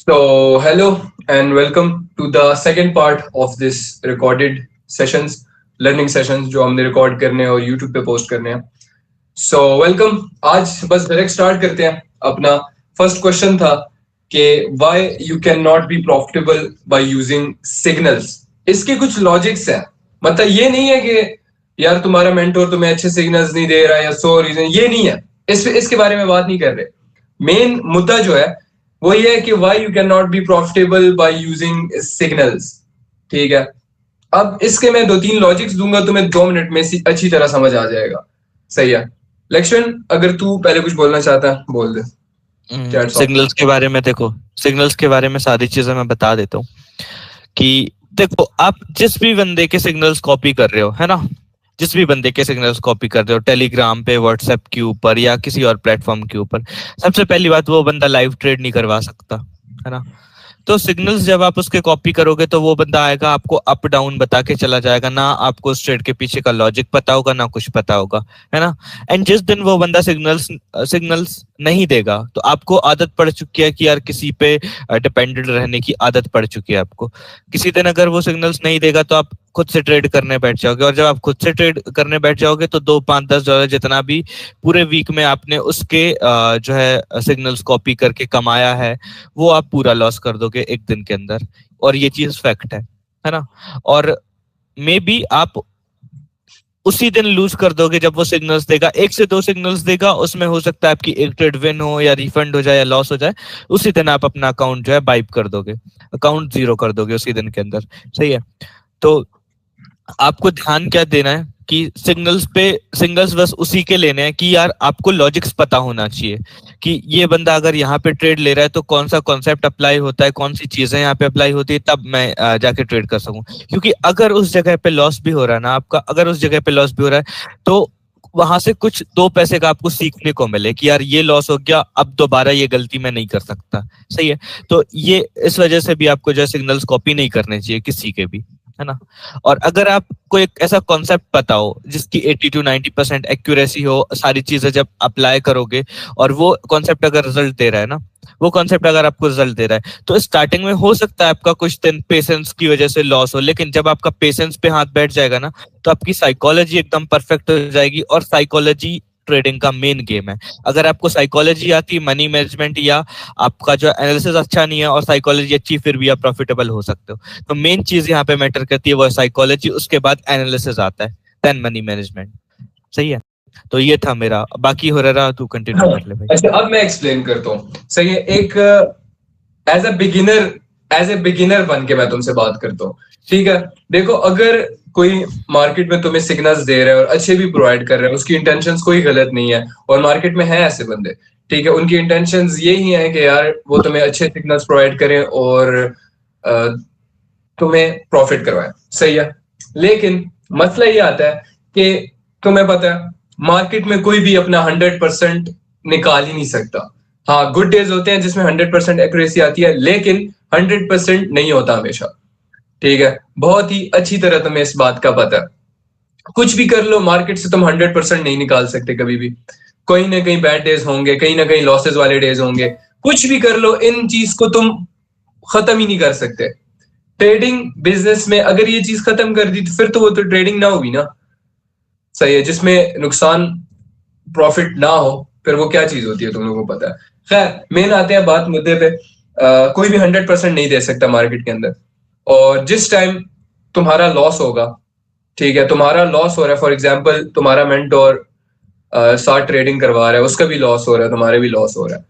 Hello and welcome to the second part of this recorded sessions, learning sessions जो हमने record करने हैं और YouTube पे पोस्ट करने हैं. Welcome. आज बस डायरेक्ट स्टार्ट करते हैं. अपना फर्स्ट क्वेश्चन था कि why you cannot be profitable by using signals. इसके कुछ लॉजिक्स हैं. मतलब ये नहीं है कि यार तुम्हारा मेंटोर तुम्हें अच्छे सिग्नल्स नहीं दे रहा है या सो रीजन, ये नहीं है. इसके बारे में बात नहीं कर रहे. मेन मुद्दा जो है वो ये है कि why you cannot be profitable by using signals. ठीक है. अब इसके मैं 2-3 लॉजिक्स दूंगा, तुम्हें 2 मिनट में अच्छी तरह समझ आ जाएगा. सही है. लक्ष्मण, अगर तू पहले कुछ बोलना चाहता है बोल दे. सिग्नल्स के बारे में देखो, सिग्नल्स के बारे में सारी चीजें मैं बता देता हूँ कि देखो, आप जिस भी बंदे के सिग्नल्स कॉपी कर रहे हो, है ना, जिस भी बंदे के सिग्नल्स कॉपी कर रहे हो टेलीग्राम पे, व्हाट्सएप के ऊपर या किसी और प्लेटफॉर्म के ऊपर, सबसे पहली बात, वो बंदा लाइव ट्रेड नहीं करवा सकता, है ना. तो सिग्नल्स जब आप उसके कॉपी करोगे तो वो बंदा आएगा, आपको अप डाउन बता के चला जाएगा, ना आपको उस ट्रेड के पीछे का लॉजिक पता होगा, ना कुछ पता होगा, है ना. एंड जिस दिन वो बंदा सिग्नल्स नहीं देगा तो आपको आदत पड़ चुकी है कि यार किसी पे डिपेंडेंट रहने की आदत पड़ चुकी है आपको. किसी दिन अगर वो सिग्नल्स नहीं देगा तो आप खुद से ट्रेड करने बैठ जाओगे, और जब आप खुद से ट्रेड करने बैठ जाओगे तो 2, 5, 10 डॉलर जितना भी पूरे वीक में आपने उसके जो है सिग्नल्स कॉपी करके कमाया है, वो आप पूरा लॉस कर दोगे एक दिन के अंदर. और ये चीज फैक्ट है ना. और मे बी आप उसी दिन लूज कर दोगे जब वो सिग्नल्स देगा. 1 से 2 सिग्नल्स देगा, उसमें हो सकता है आपकी एक ट्रेड विन हो या रिफंड हो जाए या लॉस हो जाए. उसी दिन आप अपना अकाउंट जो है वाइप कर दोगे, अकाउंट जीरो कर दोगे उसी दिन के अंदर. सही है. तो आपको ध्यान क्या देना है कि सिग्नल्स बस उसी के लेने हैं कि यार आपको लॉजिक्स पता होना चाहिए कि ये बंदा अगर यहाँ पे ट्रेड ले रहा है तो कौन सा कॉन्सेप्ट अप्लाई होता है, कौन सी चीजें यहाँ पे अप्लाई होती है, तब मैं जाके ट्रेड कर सकूं. क्योंकि अगर उस जगह पे लॉस भी हो रहा है ना आपका, अगर उस जगह पे लॉस भी हो रहा है तो वहां से कुछ 2 पैसे का आपको सीखने को मिले कि यार ये लॉस हो गया, अब दोबारा ये गलती मैं नहीं कर सकता. सही है. तो ये इस वजह से भी आपको जो है सिग्नल्स कॉपी नहीं करने चाहिए किसी के भी, है ना. और अगर आपको एक ऐसा कॉन्सेप्ट पता हो जिसकी 80 to 90% एक्यूरेसी हो, सारी चीजें जब अप्लाई करोगे और वो कॉन्सेप्ट अगर रिजल्ट दे रहा है ना, वो कॉन्सेप्ट अगर आपको रिजल्ट दे रहा है, तो स्टार्टिंग में हो सकता है आपका कुछ दिन पेशेंस की वजह से लॉस हो, लेकिन जब आपका पेशेंस पे हाथ बैठ जाएगा ना तो आपकी साइकोलॉजी एकदम परफेक्ट हो जाएगी. और साइकोलॉजी ट्रेडिंग का मेन गेम है. अगर आपको साइकोलॉजी आती, मनी मैनेजमेंट, या आपका जो एनालिसिस अच्छा नहीं है और साइकोलॉजी अच्छी, फिर भी आप प्रॉफिटेबल हो सकते हो. तो मेन चीज यहाँ पे मैटर करती है वो है साइकोलॉजी, उसके बाद एनालिसिस आता है, देन मनी मैनेजमेंट. सही है. तो ये था मेरा. बाकी हो रहा तू कंटिन्यू कर ले भाई. अच्छा, अब मैं एक्सप्लेन करता हूँ. सही है. एक एज ए बिगिनर बन के मैं तुमसे बात करता हूँ. ठीक है. देखो, अगर कोई मार्केट में तुम्हें सिग्नल्स दे रहा है और अच्छे भी प्रोवाइड कर रहा है, उसकी इंटेंशंस कोई गलत नहीं है, और मार्केट में है ऐसे बंदे, ठीक है, उनकी इंटेंशंस यही है कि यार वो तुम्हें अच्छे सिग्नल्स प्रोवाइड करें और तुम्हें प्रॉफिट करवाएं. सही है. लेकिन मसला ये आता है कि तुम्हें पता है मार्केट में कोई भी अपना 100% निकाल ही नहीं सकता. हाँ, गुड डेज होते हैं जिसमें 100% एक्यूरेसी आती है, लेकिन 100% नहीं होता हमेशा. ठीक है. बहुत ही अच्छी तरह तुम्हें इस बात का पता है. कुछ भी कर लो, मार्केट से तुम 100% नहीं निकाल सकते कभी भी. कहीं ना कहीं बैड डेज होंगे, कहीं ना कहीं लॉसेस वाले डेज होंगे. कुछ भी कर लो, इन चीज को तुम खत्म ही नहीं कर सकते. ट्रेडिंग बिजनेस में अगर ये चीज खत्म कर दी तो फिर तो वो तो ट्रेडिंग ना होगी ना. सही है. जिसमें नुकसान प्रॉफिट ना हो, फिर वो क्या चीज होती है तुम लोगों को पता है. खैर, मेन आते हैं बात मुद्दे पे. कोई भी 100% नहीं दे सकता मार्केट के अंदर. और जिस टाइम तुम्हारा लॉस होगा, ठीक है, तुम्हारा लॉस हो रहा है, फॉर एग्जांपल तुम्हारा मेंटोर 60 ट्रेडिंग करवा रहा है, उसका भी लॉस हो रहा है, तुम्हारे भी लॉस हो रहा है.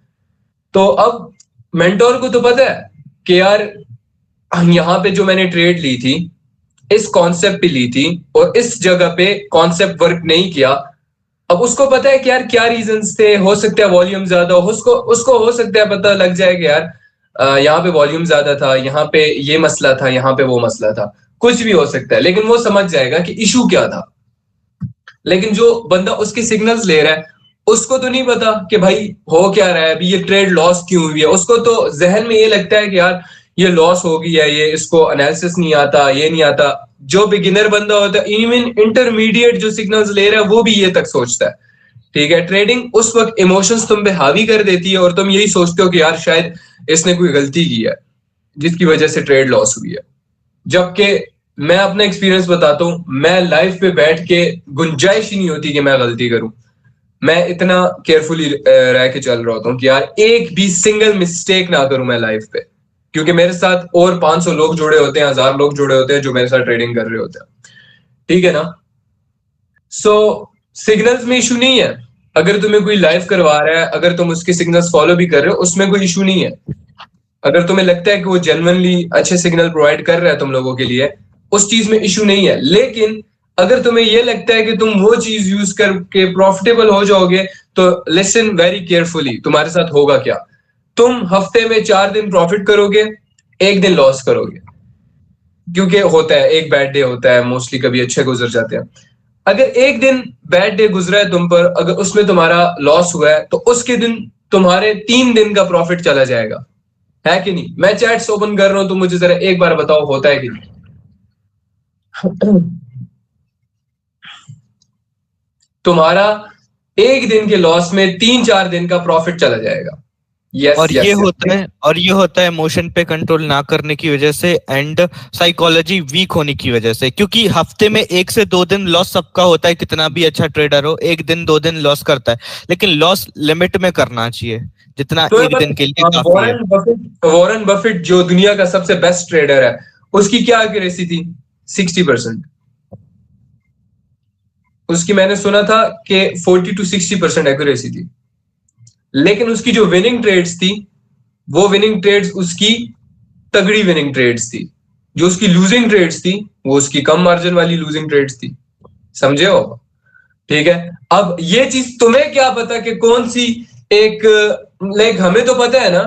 तो अब मेंटोर को तो पता है कि यार यहाँ पे जो मैंने ट्रेड ली थी, इस कॉन्सेप्ट पे ली थी और इस जगह पे कॉन्सेप्ट वर्क नहीं किया. अब उसको पता है कि यार क्या रीजंस थे. हो सकता है वॉल्यूम ज्यादा हो, उसको हो सकता है पता लग जाए कि यार यहाँ पे वॉल्यूम ज्यादा था, यहाँ पे ये मसला था, यहाँ पे वो मसला था. कुछ भी हो सकता है, लेकिन वो समझ जाएगा कि इशू क्या था. लेकिन जो बंदा उसके सिग्नल्स ले रहा है, उसको तो नहीं पता कि भाई हो क्या रहा है, अभी ये ट्रेड लॉस क्यों हुई है. उसको तो जहन में ये लगता है कि यार ये लॉस हो गई है, ये इसको एनालिसिस नहीं आता, ये नहीं आता. जो बिगिनर बंदा होता है, इवन इंटरमीडिएट जो सिग्नल्स ले रहा है, वो भी ये तक सोचता है. ठीक है, ट्रेडिंग उस वक्त इमोशंस तुम पे हावी कर देती है और तुम यही सोचते हो कि यार शायद इसने कोई गलती की है जिसकी वजह से ट्रेड लॉस हुई है। जबकि मैं अपना एक्सपीरियंस बताता हूं, मैं लाइफ पे बैठ के गुंजाइश ही नहीं होती कि मैं गलती करूं। मैं इतना केयरफुली रह के चल रहा होता हूं कि यार एक भी सिंगल मिस्टेक ना करूं मैं लाइफ पे, क्योंकि मेरे साथ और 500 लोग जुड़े होते हैं, 1000 लोग जुड़े होते हैं जो मेरे साथ ट्रेडिंग कर रहे होते हैं। ठीक है ना? सो सिग्नल्स में इशू नहीं है। अगर तुम्हें कोई लाइव करवा रहा है, अगर तुम उसके सिग्नल्स फॉलो भी कर रहे हो, उसमें कोई इशू नहीं है। अगर तुम्हें लगता है कि वो जेन्युइनली अच्छे सिग्नल प्रोवाइड कर रहा है तुम लोगों के लिए, उस चीज में इशू नहीं है। लेकिन अगर तुम्हें ये लगता है कि तुम वो चीज यूज करके प्रॉफिटेबल हो जाओगे, तो लिसन वेरी केयरफुली, तुम्हारे साथ होगा क्या? तुम हफ्ते में 4 दिन प्रॉफिट करोगे, 1 दिन लॉस करोगे, क्योंकि होता है, एक बैड डे होता है, मोस्टली कभी अच्छे गुजर जाते हैं। अगर एक दिन बैड डे गुजरा है तुम पर, अगर उसमें तुम्हारा लॉस हुआ है, तो उसके दिन तुम्हारे 3 दिन का प्रॉफिट चला जाएगा, है कि नहीं? मैं चैट्स ओपन कर रहा हूं, तो मुझे जरा एक बार बताओ होता है कि नहीं? तुम्हारा एक दिन के लॉस में 3-4 दिन का प्रॉफिट चला जाएगा। Yes, और ये होता है इमोशन पे कंट्रोल ना करने की वजह से एंड साइकोलॉजी वीक होने की वजह से, क्योंकि हफ्ते में 1 से 2 दिन लॉस सबका होता है, कितना भी अच्छा ट्रेडर हो 1 दिन 2 दिन लॉस करता है, लेकिन लॉस लिमिट में करना चाहिए, जितना तो एक दिन के लिए काफी है। वॉरेन बफेट जो दुनिया का सबसे बेस्ट ट्रेडर है, उसकी क्या एक्यूरेसी थी? 60%। उसकी मैंने सुना था कि 40 to 60% एक्यूरेसी थी। लेकिन उसकी जो विनिंग ट्रेड्स थी, वो विनिंग ट्रेड्स उसकी तगड़ी विनिंग ट्रेड्स थी। जो उसकी लूजिंग ट्रेड्स थी, वो उसकी कम मार्जिन वाली लूजिंग ट्रेड्स थी। समझे हो? ठीक है। अब ये चीज तुम्हें क्या पता कि कौन सी एक, लाइक हमें तो पता है ना,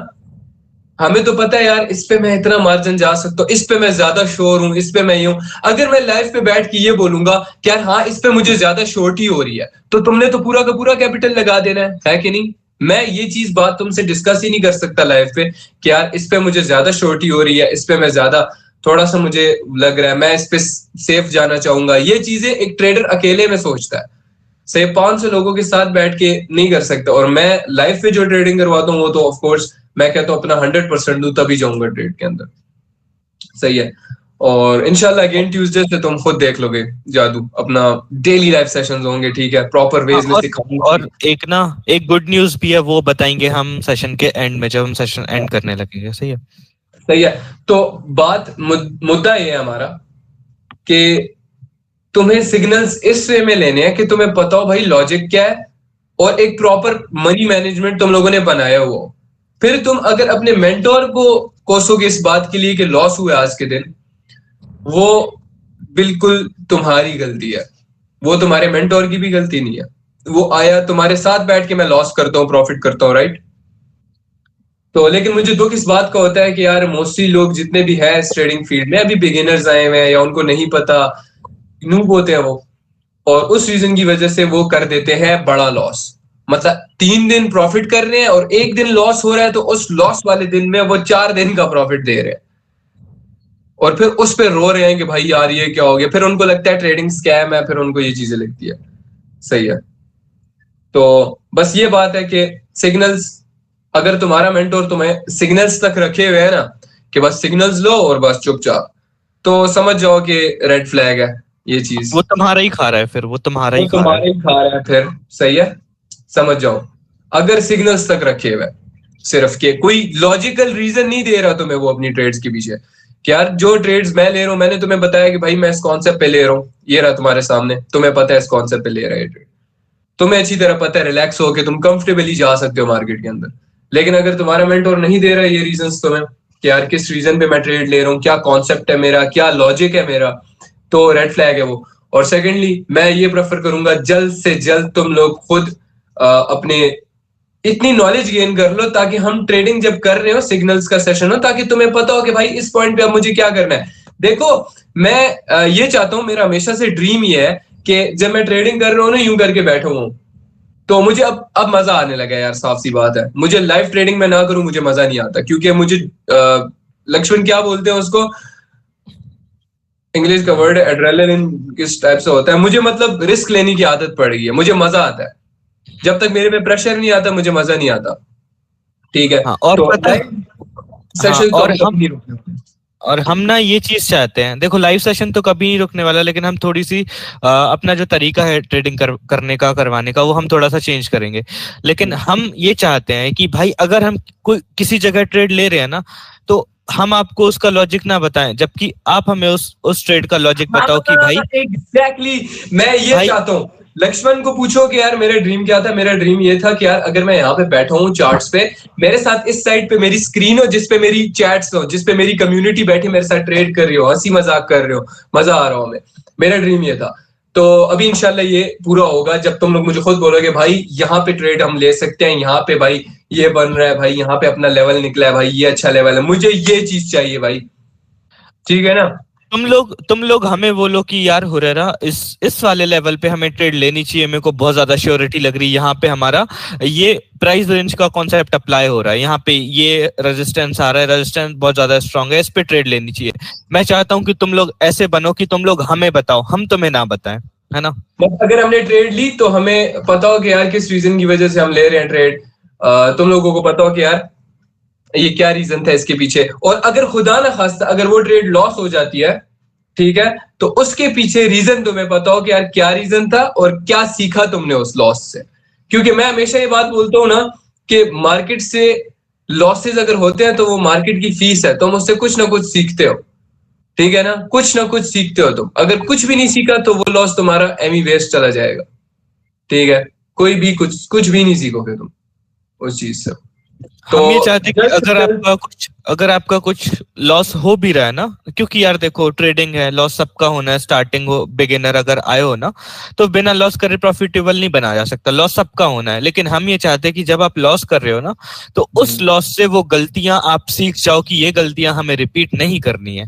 हमें तो पता है यार इस पे मैं इतना मार्जिन जा सकता हूँ, इस पे मैं ज्यादा श्योर हूं, इस पे मैं यूं। अगर मैं लाइफ पे बैठ के ये बोलूंगा कि यार हाँ इस पे मुझे ज्यादा श्योरिटी हो रही है, तो तुमने तो पूरा का पूरा कैपिटल लगा देना है कि नहीं? मैं ये चीज बात तुमसे डिस्कस ही नहीं कर सकता लाइफ पे कि यार इस पे मुझे ज्यादा श्योरिटी हो रही है, इस पे मैं ज्यादा, थोड़ा सा मुझे लग रहा है, मैं इस पे सेफ जाना चाहूंगा। ये चीजें एक ट्रेडर अकेले में सोचता है, से 500 लोगों के साथ बैठ के नहीं कर सकता। और मैं लाइफ पे जो ट्रेडिंग करवाता हूँ, वो तो ऑफ कोर्स मैं कहता हूँ अपना 100% दूं, तभी जाऊंगा ट्रेड के अंदर। सही है। और इंशाल्लाह अगेन ट्यूसडे से तुम खुद देख लोगे जादू, अपना डेली लाइव सेशंस होंगे, ठीक है, प्रॉपर वेज में सिखाऊंगा। और एक गुड न्यूज भी है, वो बताएंगे हम सेशन के एंड में, जब हम सेशन एंड करने लगेंगे। सही है, सही है। तो मुद्दा ये है हमारा कि तुम्हें सिग्नल्स इस वे में लेने हैं कि तुम्हें पता हो भाई लॉजिक क्या है, और एक प्रॉपर मनी मैनेजमेंट तुम लोगों ने बनाया हुआ हो। फिर तुम अगर अपने मेंटोर को कोसोगे इस बात के लिए कि लॉस हुआ आज के दिन, वो बिल्कुल तुम्हारी गलती है, वो तुम्हारे मेंटोर की भी गलती नहीं है। वो आया तुम्हारे साथ बैठ के मैं लॉस करता हूँ, प्रॉफिट करता हूँ, राइट? तो लेकिन मुझे दुख इस बात का होता है कि यार मोस्टली लोग जितने भी है इस ट्रेडिंग फील्ड में, अभी बिगिनर्स आए हुए हैं या उनको नहीं पता, नूब होते हैं वो, और उस रीजन की वजह से वो कर देते हैं बड़ा लॉस। मतलब 3 दिन प्रॉफिट कर रहे हैं और 1 दिन लॉस हो रहा है, तो उस लॉस वाले दिन में वो 4 दिन का प्रॉफिट दे रहे हैं, और फिर उस पर रो रहे हैं कि भाई यार ये क्या हो गया। फिर उनको लगता है ट्रेडिंग स्कैम है, फिर उनको ये चीजें लगती है। सही है। तो बस ये बात है कि सिग्नल्स, अगर तुम्हारा मेंटोर तुम्हें सिग्नल्स तक रखे हुए है ना, कि बस सिग्नल्स लो और बस चुपचाप, तो समझ जाओ कि रेड फ्लैग है ये चीज। वो तुम्हारा ही खा रहा है, फिर वो तुम्हारा ही खा रहा है फिर। सही है, समझ जाओ। अगर सिग्नल्स तक रखे हुए, सिर्फ के कोई लॉजिकल रीजन नहीं दे रहा तुम्हें वो अपनी ट्रेड्स के पीछे, कि यार जो ट्रेड्स मैं ले रहा हूं, मैंने तुम्हें बताया कि भाई मैं इस कॉन्सेप्ट पे ले रहा हूँ, ये रहा तुम्हारे सामने, तुम्हें पता है इस कॉन्सेप्ट पे ले रहा है ट्रेड, तुम्हें अच्छी तरह पता है, रिलैक्स हो के तुम कंफर्टेबली जा सकते हो मार्केट के अंदर। लेकिन अगर तुम्हारा मेंटोर नहीं दे रहा है ये रीजंस तुम्हें कि यार किस रीजन पे मैं ट्रेड ले रहा हूँ, क्या कॉन्सेप्ट है मेरा, क्या लॉजिक है मेरा, तो रेड फ्लैग है वो। और सेकेंडली मैं ये प्रेफर करूंगा जल्द से जल्द तुम लोग खुद अपने इतनी नॉलेज गेन कर लो, ताकि हम ट्रेडिंग जब कर रहे हो सिग्नल्स का सेशन हो, ताकि तुम्हें पता हो कि भाई इस पॉइंट पे अब मुझे क्या करना है। देखो मैं ये चाहता हूं, मेरा हमेशा से ड्रीम ये है कि जब मैं ट्रेडिंग कर रहा हूँ ना, यूं करके बैठा हूं, तो मुझे अब मजा आने लगा यार, साफ सी बात है। मुझे लाइव ट्रेडिंग में ना करूं मुझे मजा नहीं आता, क्योंकि मुझे लक्ष्मण क्या बोलते हैं उसको, इंग्लिश का वर्ड एड्रेनलिन किस टाइप से होता है, मुझे मतलब रिस्क लेने की आदत पड़ गई है, मुझे मजा आता है। जब तक मेरे पे प्रेशर नहीं आता मुझे मजा नहीं आता, ठीक है। हाँ, और तो पता है, सेशन को कभी नहीं रुकना। और हम ना ये चीज चाहते हैं, देखो लाइव सेशन तो कभी नहीं रुकने वाला, लेकिन हम थोड़ी सी अपना जो तरीका है ट्रेडिंग करने का, करवाने का, वो हम थोड़ा सा चेंज करेंगे। लेकिन हम ये चाहते हैं कि भाई अगर हम कोई किसी जगह ट्रेड ले रहे हैं ना, तो हम आपको उसका लॉजिक ना बताएं, जबकि आप हमें उस ट्रेड का लॉजिक बताओ कि भाई एग्जैक्टली मैं ये चाहता हूँ। लक्ष्मण को पूछो कि यार मेरा ड्रीम क्या था, मेरा ड्रीम ये था कि यार अगर मैं यहाँ पे बैठा हूँ चार्ट्स पे, मेरे साथ इस साइड पे मेरी स्क्रीन हो जिसपे मेरी चैट्स हो, जिसपे मेरी कम्युनिटी बैठी मेरे साथ ट्रेड कर रही हो, हंसी मजाक कर रहे हो, मजा आ रहा हो हमें। मेरा ड्रीम ये था। तो अभी इंशाल्लाह ये पूरा होगा जब तुम लोग मुझे खुद बोलोगे भाई यहाँ पे ट्रेड हम ले सकते हैं, यहाँ पे भाई ये बन रहा है, भाई यहाँ पे अपना लेवल निकला है, भाई ये अच्छा लेवल है, मुझे ये चीज चाहिए भाई, ठीक है ना। तुम लोग हमें बोलो कि यार हुरैरा इस वाले लेवल पे हमें ट्रेड लेनी चाहिए, मेरे को बहुत ज्यादा श्योरिटी लग रही है, यहाँ पे हमारा ये प्राइस रेंज का कॉन्सेप्ट अप्लाई हो रहा है, यहाँ पे ये रेजिस्टेंस आ रहा है, रेजिस्टेंस बहुत ज्यादा स्ट्रांग है, इस पे ट्रेड लेनी चाहिए। मैं चाहता हूँ कि तुम लोग ऐसे बनो कि तुम लोग हमें बताओ, हम तुम्हें ना बताएं, है ना। अगर हमने ट्रेड ली तो हमें पता हो कि यार किस रीजन की वजह से हम ले रहे हैं ट्रेड, तुम लोगों को पता हो कि यार ये क्या रीजन था इसके पीछे, और अगर खुदा ना खास्ता अगर वो ट्रेड लॉस हो जाती है, ठीक है, तो उसके पीछे रीजन तुम्हें पता हो कि यार क्या रीजन था और क्या सीखा तुमने उस लॉस से। क्योंकि मैं हमेशा ये बात बोलता हूं ना कि मार्केट से लॉसेस अगर होते हैं तो वो मार्केट की फीस है, तुम उससे कुछ ना कुछ सीखते हो, ठीक है ना, कुछ ना कुछ सीखते हो तुम। अगर कुछ भी नहीं सीखा तो वो लॉस तुम्हारा एमी वेस्ट चला जाएगा, ठीक है, कोई भी कुछ भी नहीं सीखोगे तुम उस चीज से। तो हम ये चाहते हैं कि अगर आपका कुछ लॉस हो भी रहा है ना, क्योंकि यार देखो ट्रेडिंग है, लॉस सबका होना है, स्टार्टिंग हो, बिगिनर अगर आए हो ना, तो बिना लॉस करे प्रॉफिटेबल नहीं बना जा सकता, लॉस सबका होना है। लेकिन हम ये चाहते हैं कि जब आप लॉस कर रहे हो ना, तो उस लॉस से वो गलतियां आप सीख जाओ कि ये गलतियां हमें रिपीट नहीं करनी है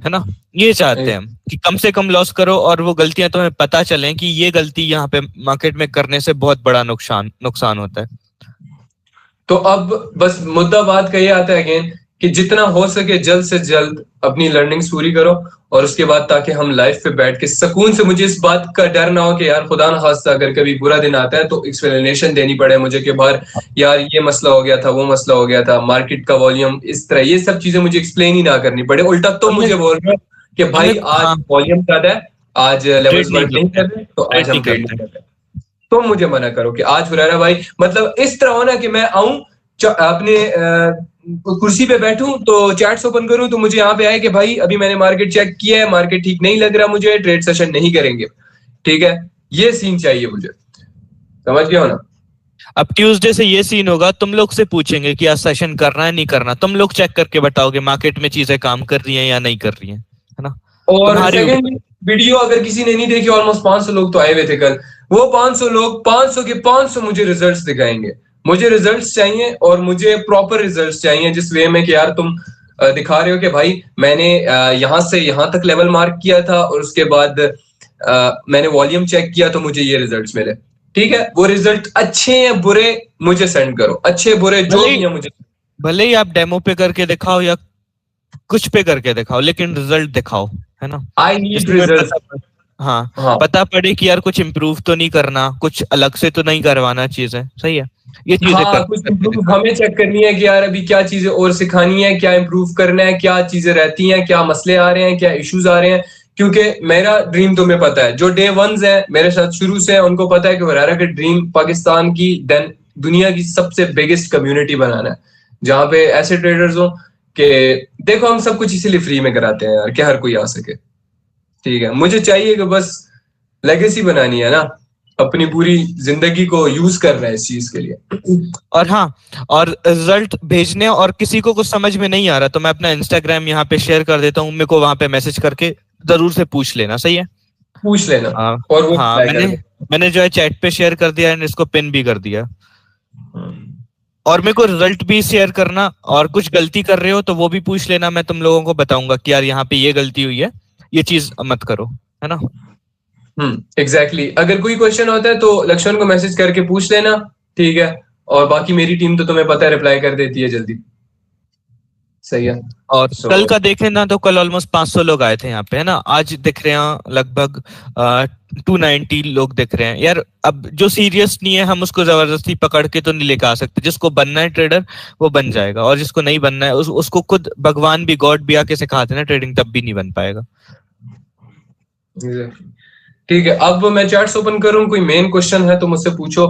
ना। ये चाहते हैं हम कि कम से कम लॉस करो और वो गलतियां तुम्हें पता चलें कि ये गलती यहाँ पे मार्केट में करने से बहुत बड़ा नुकसान होता है। तो अब बस मुद्दा बात का ये आता है अगेन कि जितना हो सके जल्द से जल्द अपनी लर्निंग्स पूरी करो, और उसके बाद ताकि हम लाइफ पे बैठ के सुकून से, मुझे इस बात का डर ना हो कि यार खुदा न खास्ता अगर कभी बुरा दिन आता है तो एक्सप्लेनेशन देनी पड़े मुझे कि बाहर यार ये मसला हो गया था, वो मसला हो गया था, मार्केट का वॉल्यूम इस तरह, ये सब चीजें मुझे एक्सप्लेन ही ना करनी पड़े। उल्टा तो मुझे बोल रहे हो कि भाई आज वॉल्यूम ज्यादा है, आज लेवल्स वर्क नहीं कर रहे, तो आज हम ट्रेड नहीं कर रहे। तो मुझे मना करो कि आज हुरैरा भाई, मतलब इस तरह हो ना कि मैं आऊं अपने कुर्सी पे बैठूं तो चैट्स ओपन करूं तो मुझे यहाँ पे आए कि भाई अभी मैंने मार्केट चेक किया है, मार्केट ठीक नहीं लग रहा मुझे, ट्रेड सेशन नहीं करेंगे, ठीक है, ये सीन चाहिए मुझे, समझ गए हो ना। अब ट्यूसडे से ये सीन होगा, तुम लोग से पूछेंगे कि आज सेशन करना है नहीं करना, तुम लोग चेक करके बताओगे मार्केट में चीजें काम कर रही हैं या नहीं कर रही हैं, है ना। और सेकंड वीडियो अगर किसी ने नहीं देखी, ऑलमोस्ट 500 लोग तो आए हुए थे कल, वो 500 लोग 500 के 500 मुझे रिजल्ट्स दिखाएंगे, मुझे रिजल्ट्स चाहिए और मुझे प्रॉपर रिजल्ट्स चाहिए, जिस वे में कि यार तुम दिखा रहे हो कि भाई मैंने यहां से यहां तक लेवल मार्क किया था और उसके बाद मैंने वॉल्यूम चेक किया तो मुझे ये रिजल्ट्स मिले, ठीक है। वो रिजल्ट अच्छे या बुरे मुझे सेंड करो, अच्छे बुरे जो भी है मुझे, भले ही आप डेमो पे करके दिखाओ या कुछ पे करके दिखाओ, लेकिन रिजल्ट दिखाओ, है ना। I need result. हाँ, पता पड़े कि यार कुछ इम्प्रूव तो नहीं करना, कुछ अलग से तो नहीं करवाना चीजें, सही है, ये चीजें कुछ इम्प्रूव हमें चेक करनी है कि यार अभी क्या चीजें और सिखानी है, क्या इम्प्रूव करना है, क्या चीजें रहती हैं, क्या मसले आ रहे हैं, क्या इश्यूज आ रहे हैं। क्योंकि मेरा ड्रीम तुम्हें पता है, जो डे वंस है मेरे साथ शुरू से, उनको पता है कि हुरैरा का ड्रीम पाकिस्तान की देन दुनिया की सबसे बिगेस्ट कम्युनिटी बनाना है, जहां पे ऐसे ट्रेडर्स हो कि देखो हम सब कुछ इसीलिए फ्री में कराते हैं यार कि हर कोई आ सके, ठीक है। मुझे चाहिए कि बस लेगेसी बनानी है ना, अपनी पूरी जिंदगी को यूज करना है इस चीज के लिए। और हाँ, और रिजल्ट भेजने, और किसी को कुछ समझ में नहीं आ रहा तो मैं अपना इंस्टाग्राम यहाँ पे शेयर कर देता हूँ, मेरे को वहां पे मैसेज करके जरूर से पूछ लेना, सही है, पूछ लेना। और वो हाँ, मैंने जो है चैट पे शेयर कर दिया एंड इसको पिन भी कर दिया। और मेरे को रिजल्ट भी शेयर करना, और कुछ गलती कर रहे हो तो वो भी पूछ लेना, मैं तुम लोगों को बताऊंगा कि यार यहाँ पे ये गलती हुई है, ये चीज मत करो, है ना। एग्जैक्टली। अगर कोई क्वेश्चन होता है तो लक्ष्मण को मैसेज करके पूछ लेना, ठीक है, और बाकी मेरी टीम तो तुम्हें पता है रिप्लाई कर देती है जल्दी। सही है। और So, कल का देखें ना तो कल ऑलमोस्ट 500 लोग आए थे यहाँ पे, है ना। आज दिख रहे हैं लगभग 290 लोग दिख रहे हैं यार। अब जो सीरियस नहीं है हम उसको जबरदस्ती पकड़ के तो नहीं लेकर आ सकते। जिसको बनना है ट्रेडर वो बन जाएगा, और जिसको नहीं बनना है उसको खुद भगवान भी, गॉड भी आके सिखाते ना ट्रेडिंग, तब भी नहीं बन पाएगा। ठीक है, अब मैं चार्ट्स ओपन करूं, कोई मेन क्वेश्चन है तो मुझसे पूछो,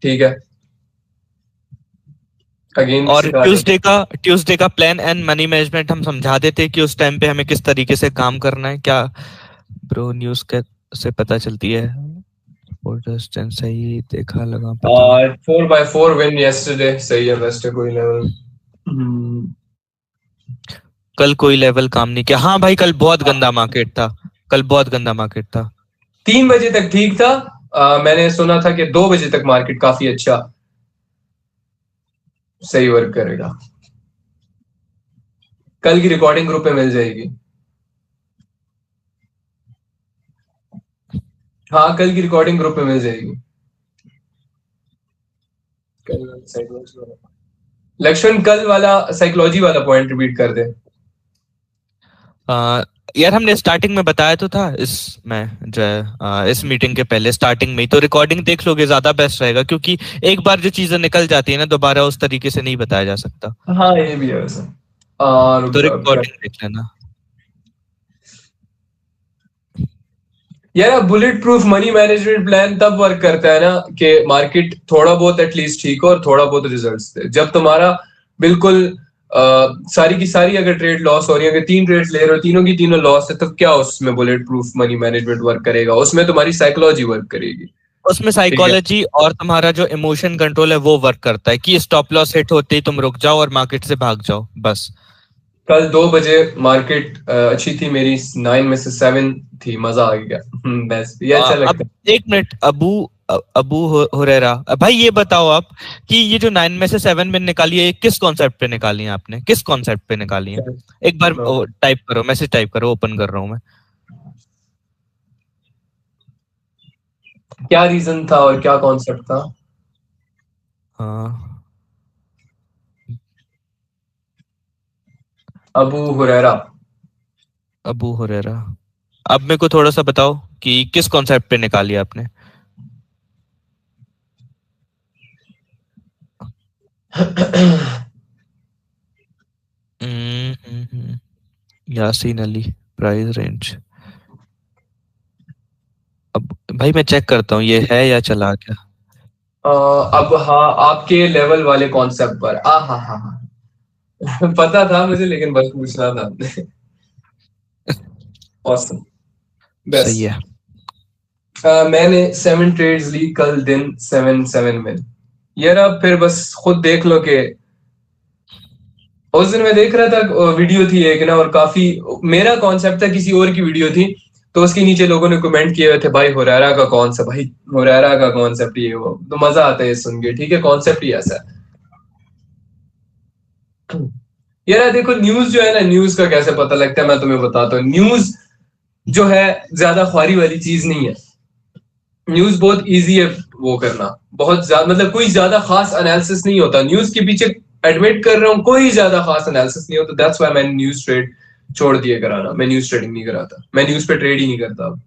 ठीक है। अगेन और ट्यूसडे का प्लान एंड मनी मैनेजमेंट हम समझा देते कि उस टाइम पे हमें किस तरीके से काम करना है। क्या ब्रो न्यूज से पता चलती है? सही देखा लगा पता। 4/4 विन यस्टरडे, सही है। वेस्ट कोई लेवल कल कोई लेवल काम नहीं किया। हाँ भाई कल बहुत गंदा मार्केट था, कल बहुत गंदा मार्केट था। 3 बजे तक ठीक था। मैंने सुना था कि 2 बजे तक मार्केट काफी अच्छा सही वर्क करेगा। कल की रिकॉर्डिंग ग्रुप पे मिल जाएगी। हाँ, कल की रिकॉर्डिंग ग्रुप पे मिल जाएगी। लक्ष्मण कल वाला साइकोलॉजी वाला पॉइंट रिपीट कर दे। यार हमने स्टार्टिंग में बताया तो था इसमें जो है इस मीटिंग के पहले स्टार्टिंग में ही, तो रिकॉर्डिंग देख लोगे ज्यादा बेस्ट रहेगा, क्योंकि एक बार जो चीजें निकल जाती है ना दोबारा उस तरीके से नहीं बताया जा सकता। हाँ ये भी है वैसे। तो रिकॉर्डिंग देख लेना यार। Bullet proof money management plan तब वर्क करता है ना कि मार्केट थोड़ा बहुत एटलीस्ट ठीक हो और थोड़ा बहुत रिजल्ट्स दे। जब तुम्हारा बिल्कुल सारी की सारी अगर ट्रेड लॉस हो रही है, अगर 3 ट्रेड्स ले रहे हो, तीनों की तीनों लॉस है, तो क्या उसमें bullet proof money management work करेगा? उसमें तुम्हारी साइकोलॉजी वर्क करेगी। उसमें साइकोलॉजी और तुम्हारा जो इमोशन कंट्रोल है वो वर्क करता है कि स्टॉप लॉस हिट होते ही तुम रुक जाओ और मार्केट से भाग जाओ बस। कल 2 बजे मार्केट अच्छी थी मेरी, 9 में से 7 थी, मजा आ गया। बस ये अच्छा लगता है। अब एक मिनट, अबू हुरैरा भाई ये बताओ आप कि ये जो 9 में से 7 में निकाली है किस कॉन्सेप्ट पे निकाली है आपने? किस कॉन्सेप्ट पे निकाली है? एक बार टाइप करो, मैसेज टाइप करो, ओपन कर रहा हूं मैं। क्या रीजन था और क्या कॉन्सेप्ट था? हाँ अबू हुरैरा। अबू हुरैरा। अब मेरे को थोड़ा सा बताओ कि किस कॉन्सेप्ट पे निकाली आपने? Yasin Ali price range. अब भाई मैं चेक करता हूँ ये है या चला क्या। अब हाँ, आपके लेवल वाले कॉन्सेप्ट पर हाँ हाँ हाँ पता था मुझे, लेकिन बस पूछना था आपने। Awesome. सही है। मैंने 7 ट्रेड्स ली कल दिन, 7 में। यार अब फिर बस खुद देख लो कि उस दिन मैं देख रहा था वीडियो थी एक ना, और काफी मेरा कॉन्सेप्ट था, किसी और की वीडियो थी, तो उसके नीचे लोगों ने कमेंट किए हुए थे भाई हुरैरा का कौन सा, भाई हुरैरा का कॉन्सेप्ट ये वो, तो मजा आता है सुन के। ठीक है, कॉन्सेप्ट ही ऐसा है यार। देखो न्यूज जो है ना, न्यूज का कैसे पता लगता है मैं तुम्हें बताता हूँ। न्यूज जो है ज्यादा ख्वारी वाली चीज नहीं है। न्यूज बहुत इजी है वो करना, बहुत ज्यादा, मतलब कोई ज्यादा खास एनालिसिस नहीं होता न्यूज के पीछे। एडमिट कर रहा हूँ कोई ज्यादा खास एनालिसिस नहीं होता। दैट्स व्हाई मैंने न्यूज ट्रेड छोड़ दिया कराना। मैं न्यूज ट्रेडिंग नहीं कराता, मैं न्यूज पे ट्रेड ही नहीं करता अब।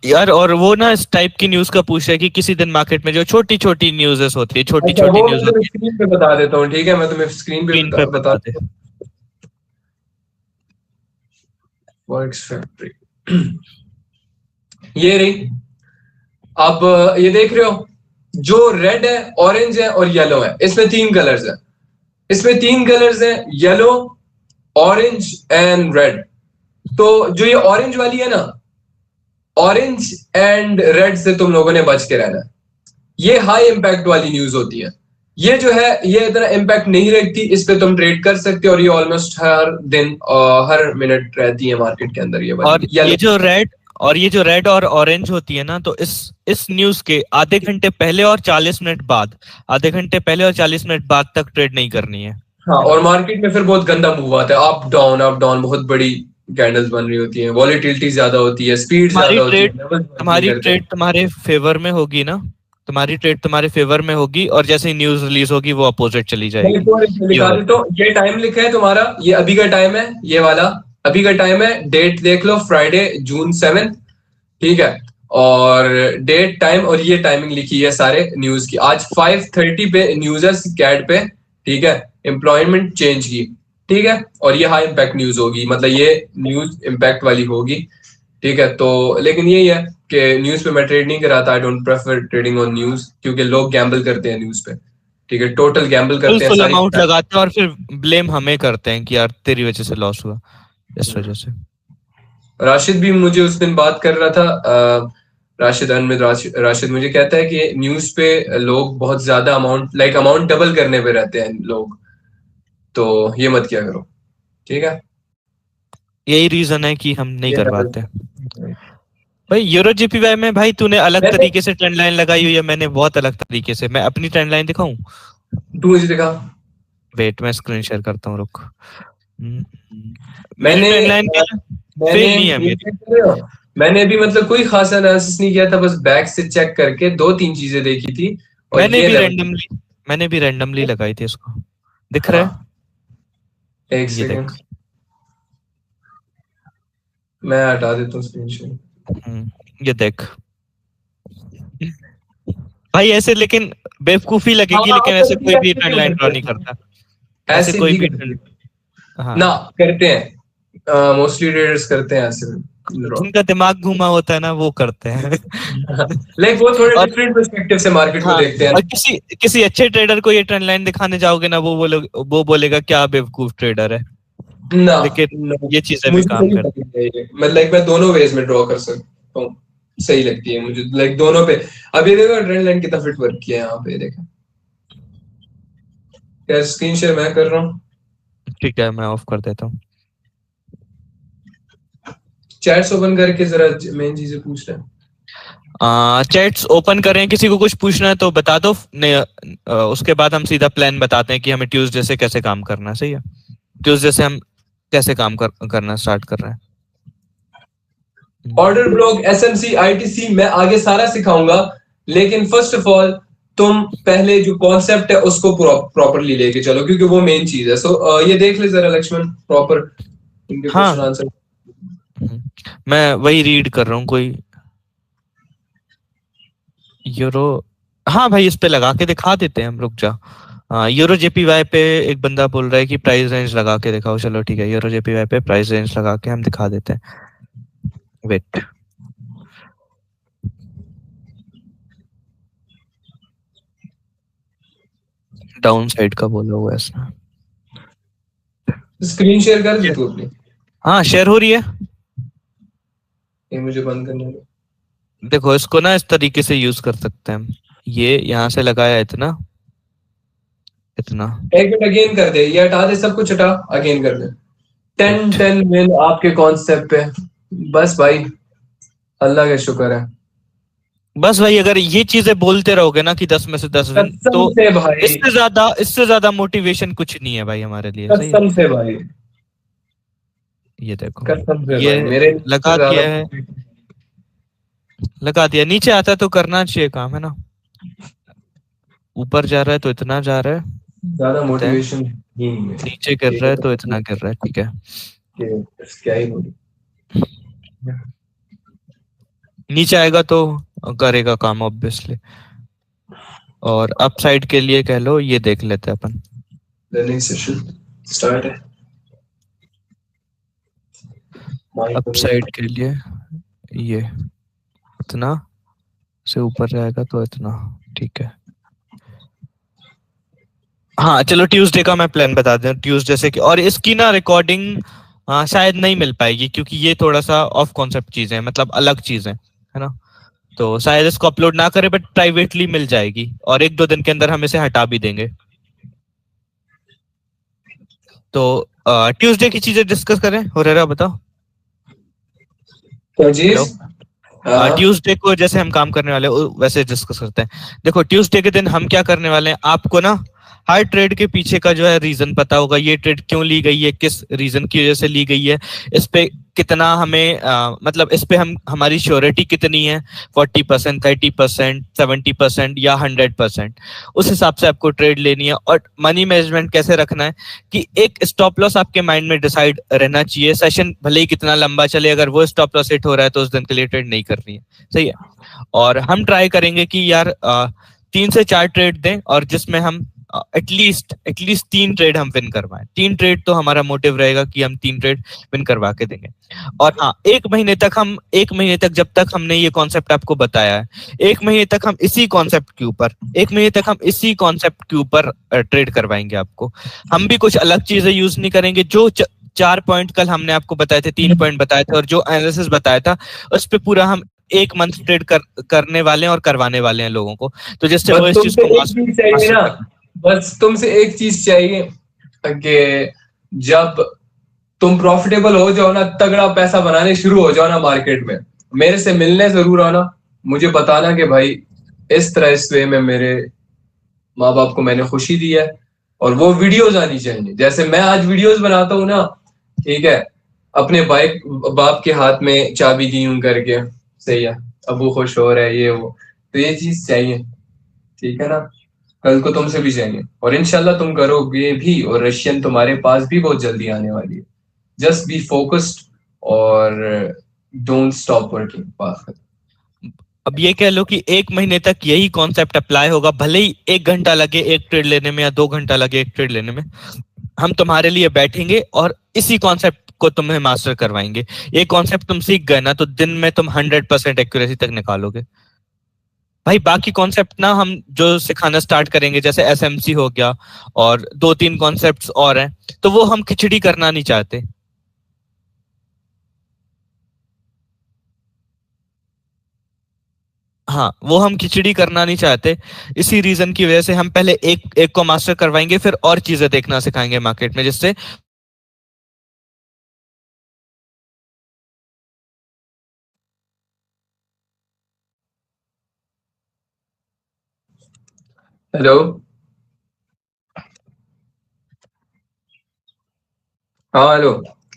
यार और वो ना इस टाइप की न्यूज का पूछ रहा है कि किसी दिन मार्केट में जो छोटी छोटी न्यूज़ होती है, छोटी छोटी वो न्यूज मैं तुम्हें होती है, स्क्रीन पे बता देता हूँ, ठीक है? मैं तुम्हें स्क्रीन पे स्क्रीन पे बता बता दे। देता हूँ। वर्क्स फैक्ट्री ये रही। आप ये देख रहे हो, जो रेड है, ऑरेंज है और येलो है, इसमें 3 कलर्स है। इसमें 3 कलर्स है, येलो, ऑरेंज एंड रेड। तो जो ये ऑरेंज वाली है ना, ऑरेंज एंड रेड से तुम लोगों ने बच के रहना है। ये हाई इंपैक्ट वाली न्यूज होती है। ये जो है ये इतना इंपैक्ट नहीं रखती, इस पे तुम ट्रेड कर सकते हो, और ये ऑलमोस्ट हर दिन हर मिनट रहती है मार्केट के अंदर ये और वाली येलो। ये जो रेड और ऑरेंज होती है ना, तो इस न्यूज के आधे घंटे पहले और 40 मिनट बाद, आधे घंटे पहले और 40 मिनट बाद तक ट्रेड नहीं करनी है। हाँ, और मार्केट में फिर बहुत गंदा मूव आता है, अप डाउन बहुत बड़ी कैंडल्स बन रही होती हैं, वॉलेटिलिटी ज्यादा होती है, स्पीड ज्यादा होती है, लेवल्स तुम्हारी करते हैं। ट्रेड तुम्हारे फेवर में होगी ना, तुम्हारी ट्रेड तुम्हारे फेवर में होगी और जैसे ही न्यूज रिलीज होगी वो अपोजिट चली मैं जाएगी। एक और दिखा देता हूँ, ये टाइम लिखा है तुम्हारा, ये अभी का टाइम है, ये वाला अभी का टाइम है, डेट देख लो फ्राइडे June 7, ठीक है, और डेट टाइम और ये टाइमिंग लिखी है सारे न्यूज की। आज 5:30 पे न्यूज है कैट पे, ठीक है, एम्प्लॉयमेंट चेंज की, ठीक है, और ये हाई इम्पैक्ट न्यूज होगी, मतलब ये न्यूज इम्पैक्ट वाली होगी, ठीक है। तो लेकिन यही है कि न्यूज पे मैं ट्रेड नहीं कराता, I don't prefer trading on news, क्योंकि लोग गैम्बल करते हैं न्यूज पे, ठीक है, टोटल गैम्बल फुल करते हैं फुल सारी। अमाउंट लगाते हैं और फिर ब्लेम हमें करते हैं कि यार तेरी वजह से लॉस हुआ, इस वजह से। राशिद भी मुझे उस दिन बात कर रहा था, राशिद अहमद राशिद मुझे कहता है कि न्यूज पे लोग बहुत ज्यादा अमाउंट, लाइक अमाउंट डबल करने पे रहते हैं लोग, तो ये मत किया करो, ठीक है। यही रीजन है कि हम नहीं ये कर पाते भाई। यूरो जीपीवाई में भाई तूने अलग मैंने तरीके से ट्रेंड लाइन लगाई हुई है, मैंने बहुत अलग तरीके से। मैं अपनी ट्रेंड लाइन दिखाऊं? तू मुझे दिखा। वेट मैं स्क्रीन शेयर करता हूँ, रुक। मेरी मैंने ट्रेंड लाइन क्या है? मैंने सेम ही है ये मेरी। check कर रहे हो? मैंने भी मतलब कोई खास एनालिसिस नहीं किया था, बस बैक से चेक करके दो तीन चीजें देखी थी और ये लेवल। मैंने भी रैंडमली लगाई थी इसको, दिख रहा है? हाँ, एक ये सेकंड देख। मैं हटा देता हूँ स्क्रीनशॉट। ये देख भाई, ऐसे लेकिन बेवकूफी लगेगी, हाँ, लेकिन ऐसे कोई भी ट्रेंड लाइन ड्रॉ नहीं करता। ऐसे ऐसे कोई भी भी करते ट्रेंड, हैं हाँ, ना, करते हैं मोस्टली ट्रेडर्स करते हैं ऐसे ड्रॉ। जिनका दिमाग घूमा होता है ना वो करते हैं। लाइक वो थोड़े और डिफरेंट पर्सपेक्टिव से मार्केट को हाँ, देखते हैं। और किसी किसी अच्छे ट्रेडर को ये ट्रेंड लाइन दिखाने जाओगे ना, वो बोलेगा क्या बेवकूफ ट्रेडर है। ना, लेकिन ना, ये चीजें भी मुझे काम सही करती लगती है ये, मैं लाइक मैं दोनों वेज में ड्रॉ कर सकता हूँ, सही लगती है मुझे, लाइक दोनों पे। अब ये देखो ट्रेंड लाइन कितना फिट वर्क किया है यहाँ पे, देखो क्या स्क्रीन शेयर मैं कर रहा हूँ। है। ठीक है, मैं ऑफ कर देता हूँ। चैट्स ओपन करके जरा मेन चीजें पूछ रहे हैं। चैट्स ओपन करें, किसी को कुछ पूछना है तो बता दो, नहीं, उसके बाद हम सीधा प्लान बताते हैं कि हमें ट्यूसडे से कैसे काम करना है। सही है, ट्यूसडे से हम कैसे करना स्टार्ट कर रहे हैं। ऑर्डर ब्लॉक, एसएमसी, आईटीसी मैं आगे सारा सिखाऊंगा, लेकिन फर्स्ट ऑफ ऑल तुम पहले जो कॉन्सेप्ट है उसको प्रॉपरली लेके चलो, क्योंकि वो मेन चीज है। सो ये देख ले जरा लक्ष्मण प्रॉपर इनके क्वेश्चन हाँ, आंसर। मैं वही रीड कर रहा हूँ। कोई यूरो, हाँ भाई, इस पे लगा के दिखा देते हैं हम, रुक जा। यूरो जेपीवाई पे एक बंदा बोल रहा है कि प्राइस रेंज लगा के दिखाओ। चलो ठीक है, यूरो जेपीवाई पे प्राइस रेंज लगा के हम दिखा देते हैं। वेट, डाउन साइड का बोला हुआ है इसने। स्क्रीन शेयर कर दे तू अपनी। हाँ, शेयर हो रही है। ये मुझे बंद करने दो। देखो, इसको ना इस तरीके से यूज कर सकते हैं हम। ये यहाँ से लगाया इतना इतना। एक मिनट अगेन कर दे, ये हटा दे, सब कुछ हटा, अगेन कर दे। 10 विन आपके कॉन्सेप्ट पे, बस भाई अल्लाह का शुक्र है। बस भाई, अगर ये चीजें बोलते रहोगे ना कि 10 में से 10 विन, कसम तो से भाई, इससे ज्यादा मोटिवेशन कुछ नहीं है भाई हमारे लिए। सही है, कसम से भाई, ये देखो, कसम से ये भाई, मेरे लगा से ज्यादा दिया है, लगा दिया। नीचे आता है तो करना चाहिए काम, है ना? ऊपर जा रहा है तो इतना जा रहा है, ज्यादा then मोटिवेशन ही नहीं है। नीचे गिर रहा है तो इतना गिर रहा है। ठीक है, क्या ही बोलूं। नीचे आएगा तो करेगा काम ऑब्वियसली। और अपसाइड के लिए कह लो, ये देख लेते हैं अपन। लर्निंग सेशन स्टार्ट है। अपसाइड के लिए ये इतना से ऊपर जाएगा तो इतना। ठीक है, हाँ चलो, ट्यूसडे का मैं प्लान बता दूं। ट्यूसडे से और इसकी ना रिकॉर्डिंग शायद नहीं मिल पाएगी, क्योंकि ये थोड़ा सा ऑफ कॉन्सेप्ट चीजें हैं, मतलब अलग चीजें है ना। तो शायद इसको अपलोड ना करें, बट प्राइवेटली मिल जाएगी, और 1-2 दिन के अंदर हम इसे हटा भी देंगे। तो ट्यूसडे की चीजें डिस्कस करें। हो रहा बताओ। तो जी ट्यूसडे को जैसे हम काम करने वाले वैसे डिस्कस करते हैं। देखो, ट्यूसडे के दिन हम क्या करने वाले हैं, आपको ना हर ट्रेड के पीछे का जो है रीजन पता होगा, ये ट्रेड क्यों ली गई है, किस रीजन की वजह से ली गई है, इस पे कितना हमें मतलब इस पे हम हमारी श्योरिटी कितनी है, 40%, 30%, 70% या 100%, उस हिसाब से आपको ट्रेड लेनी है। और मनी मैनेजमेंट कैसे रखना है कि एक स्टॉप लॉस आपके माइंड में डिसाइड रहना चाहिए, सेशन भले ही कितना लंबा चले, अगर वो स्टॉप लॉस हिट हो रहा है तो उस दिन के लिए ट्रेड नहीं करनी है, सही है। और हम ट्राई करेंगे कि यार 3 से 4 ट्रेड दें और जिसमें हम एटलीस्ट 3 ट्रेड हम विन करवाएं। 3 ट्रेड तो हमारा मोटिव रहेगा कि हम 3 ट्रेड विन करवा के देंगे। और हाँ, 1 महीने तक जब तक हमने ये कॉन्सेप्ट आपको बताया है, 1 महीने तक हम इसी कॉन्सेप्ट के ऊपर ट्रेड करवाएंगे आपको। हम भी कुछ अलग चीजें यूज नहीं करेंगे। जो 4 पॉइंट कल हमने आपको बताए थे, 3 पॉइंट बताए थे और जो एनालिसिस बताया था, उस पे पूरा हम 1 मंथ ट्रेड करने वाले हैं और करवाने वाले हैं लोगों को, तो जिससे वो इस चीज को बस तुमसे एक चीज चाहिए कि जब तुम प्रॉफिटेबल हो जाओ ना, तगड़ा पैसा बनाने शुरू हो जाओ ना मार्केट में, मेरे से मिलने जरूर आना, मुझे बताना कि भाई इस तरह इस वे में मेरे माँ बाप को मैंने खुशी दी है। और वो वीडियोस आनी चाहिए, जैसे मैं आज वीडियोस बनाता हूँ ना, ठीक है, अपने बाप के हाथ में चाबी दी हूं करके, सही है, अब वो खुश हो रहा है, ये वो, तो ये चीज चाहिए, ठीक है ना, कल को तुमसे भी चाहिए और इंशाल्लाह तुम करोगे भी, और रशियन तुम्हारे पास भी बहुत जल्दी आने वाली है। जस्ट बी फोकस्ड और डोंट स्टॉप वर्किंग। अब ये कह लो कि 1 महीने तक यही कॉन्सेप्ट अप्लाई होगा, भले ही 1 घंटा लगे एक ट्रेड लेने में या 2 घंटा लगे एक ट्रेड लेने में, हम तुम्हारे लिए बैठेंगे और इसी कॉन्सेप्ट को तुम्हें मास्टर करवाएंगे। ये कॉन्सेप्ट तुम सीख गए ना तो दिन में तुम 100% एक्यूरेसी तक निकालोगे भाई। बाकी कॉन्सेप्ट ना हम जो सिखाना स्टार्ट करेंगे, जैसे एसएमसी हो गया और 2-3 कॉन्सेप्ट्स और हैं, तो वो हम खिचड़ी करना नहीं चाहते। हाँ, वो हम खिचड़ी करना नहीं चाहते। इसी रीजन की वजह से हम पहले एक एक को मास्टर करवाएंगे, फिर और चीजें देखना सिखाएंगे मार्केट में, जिससे हेलो, हाँ हेलो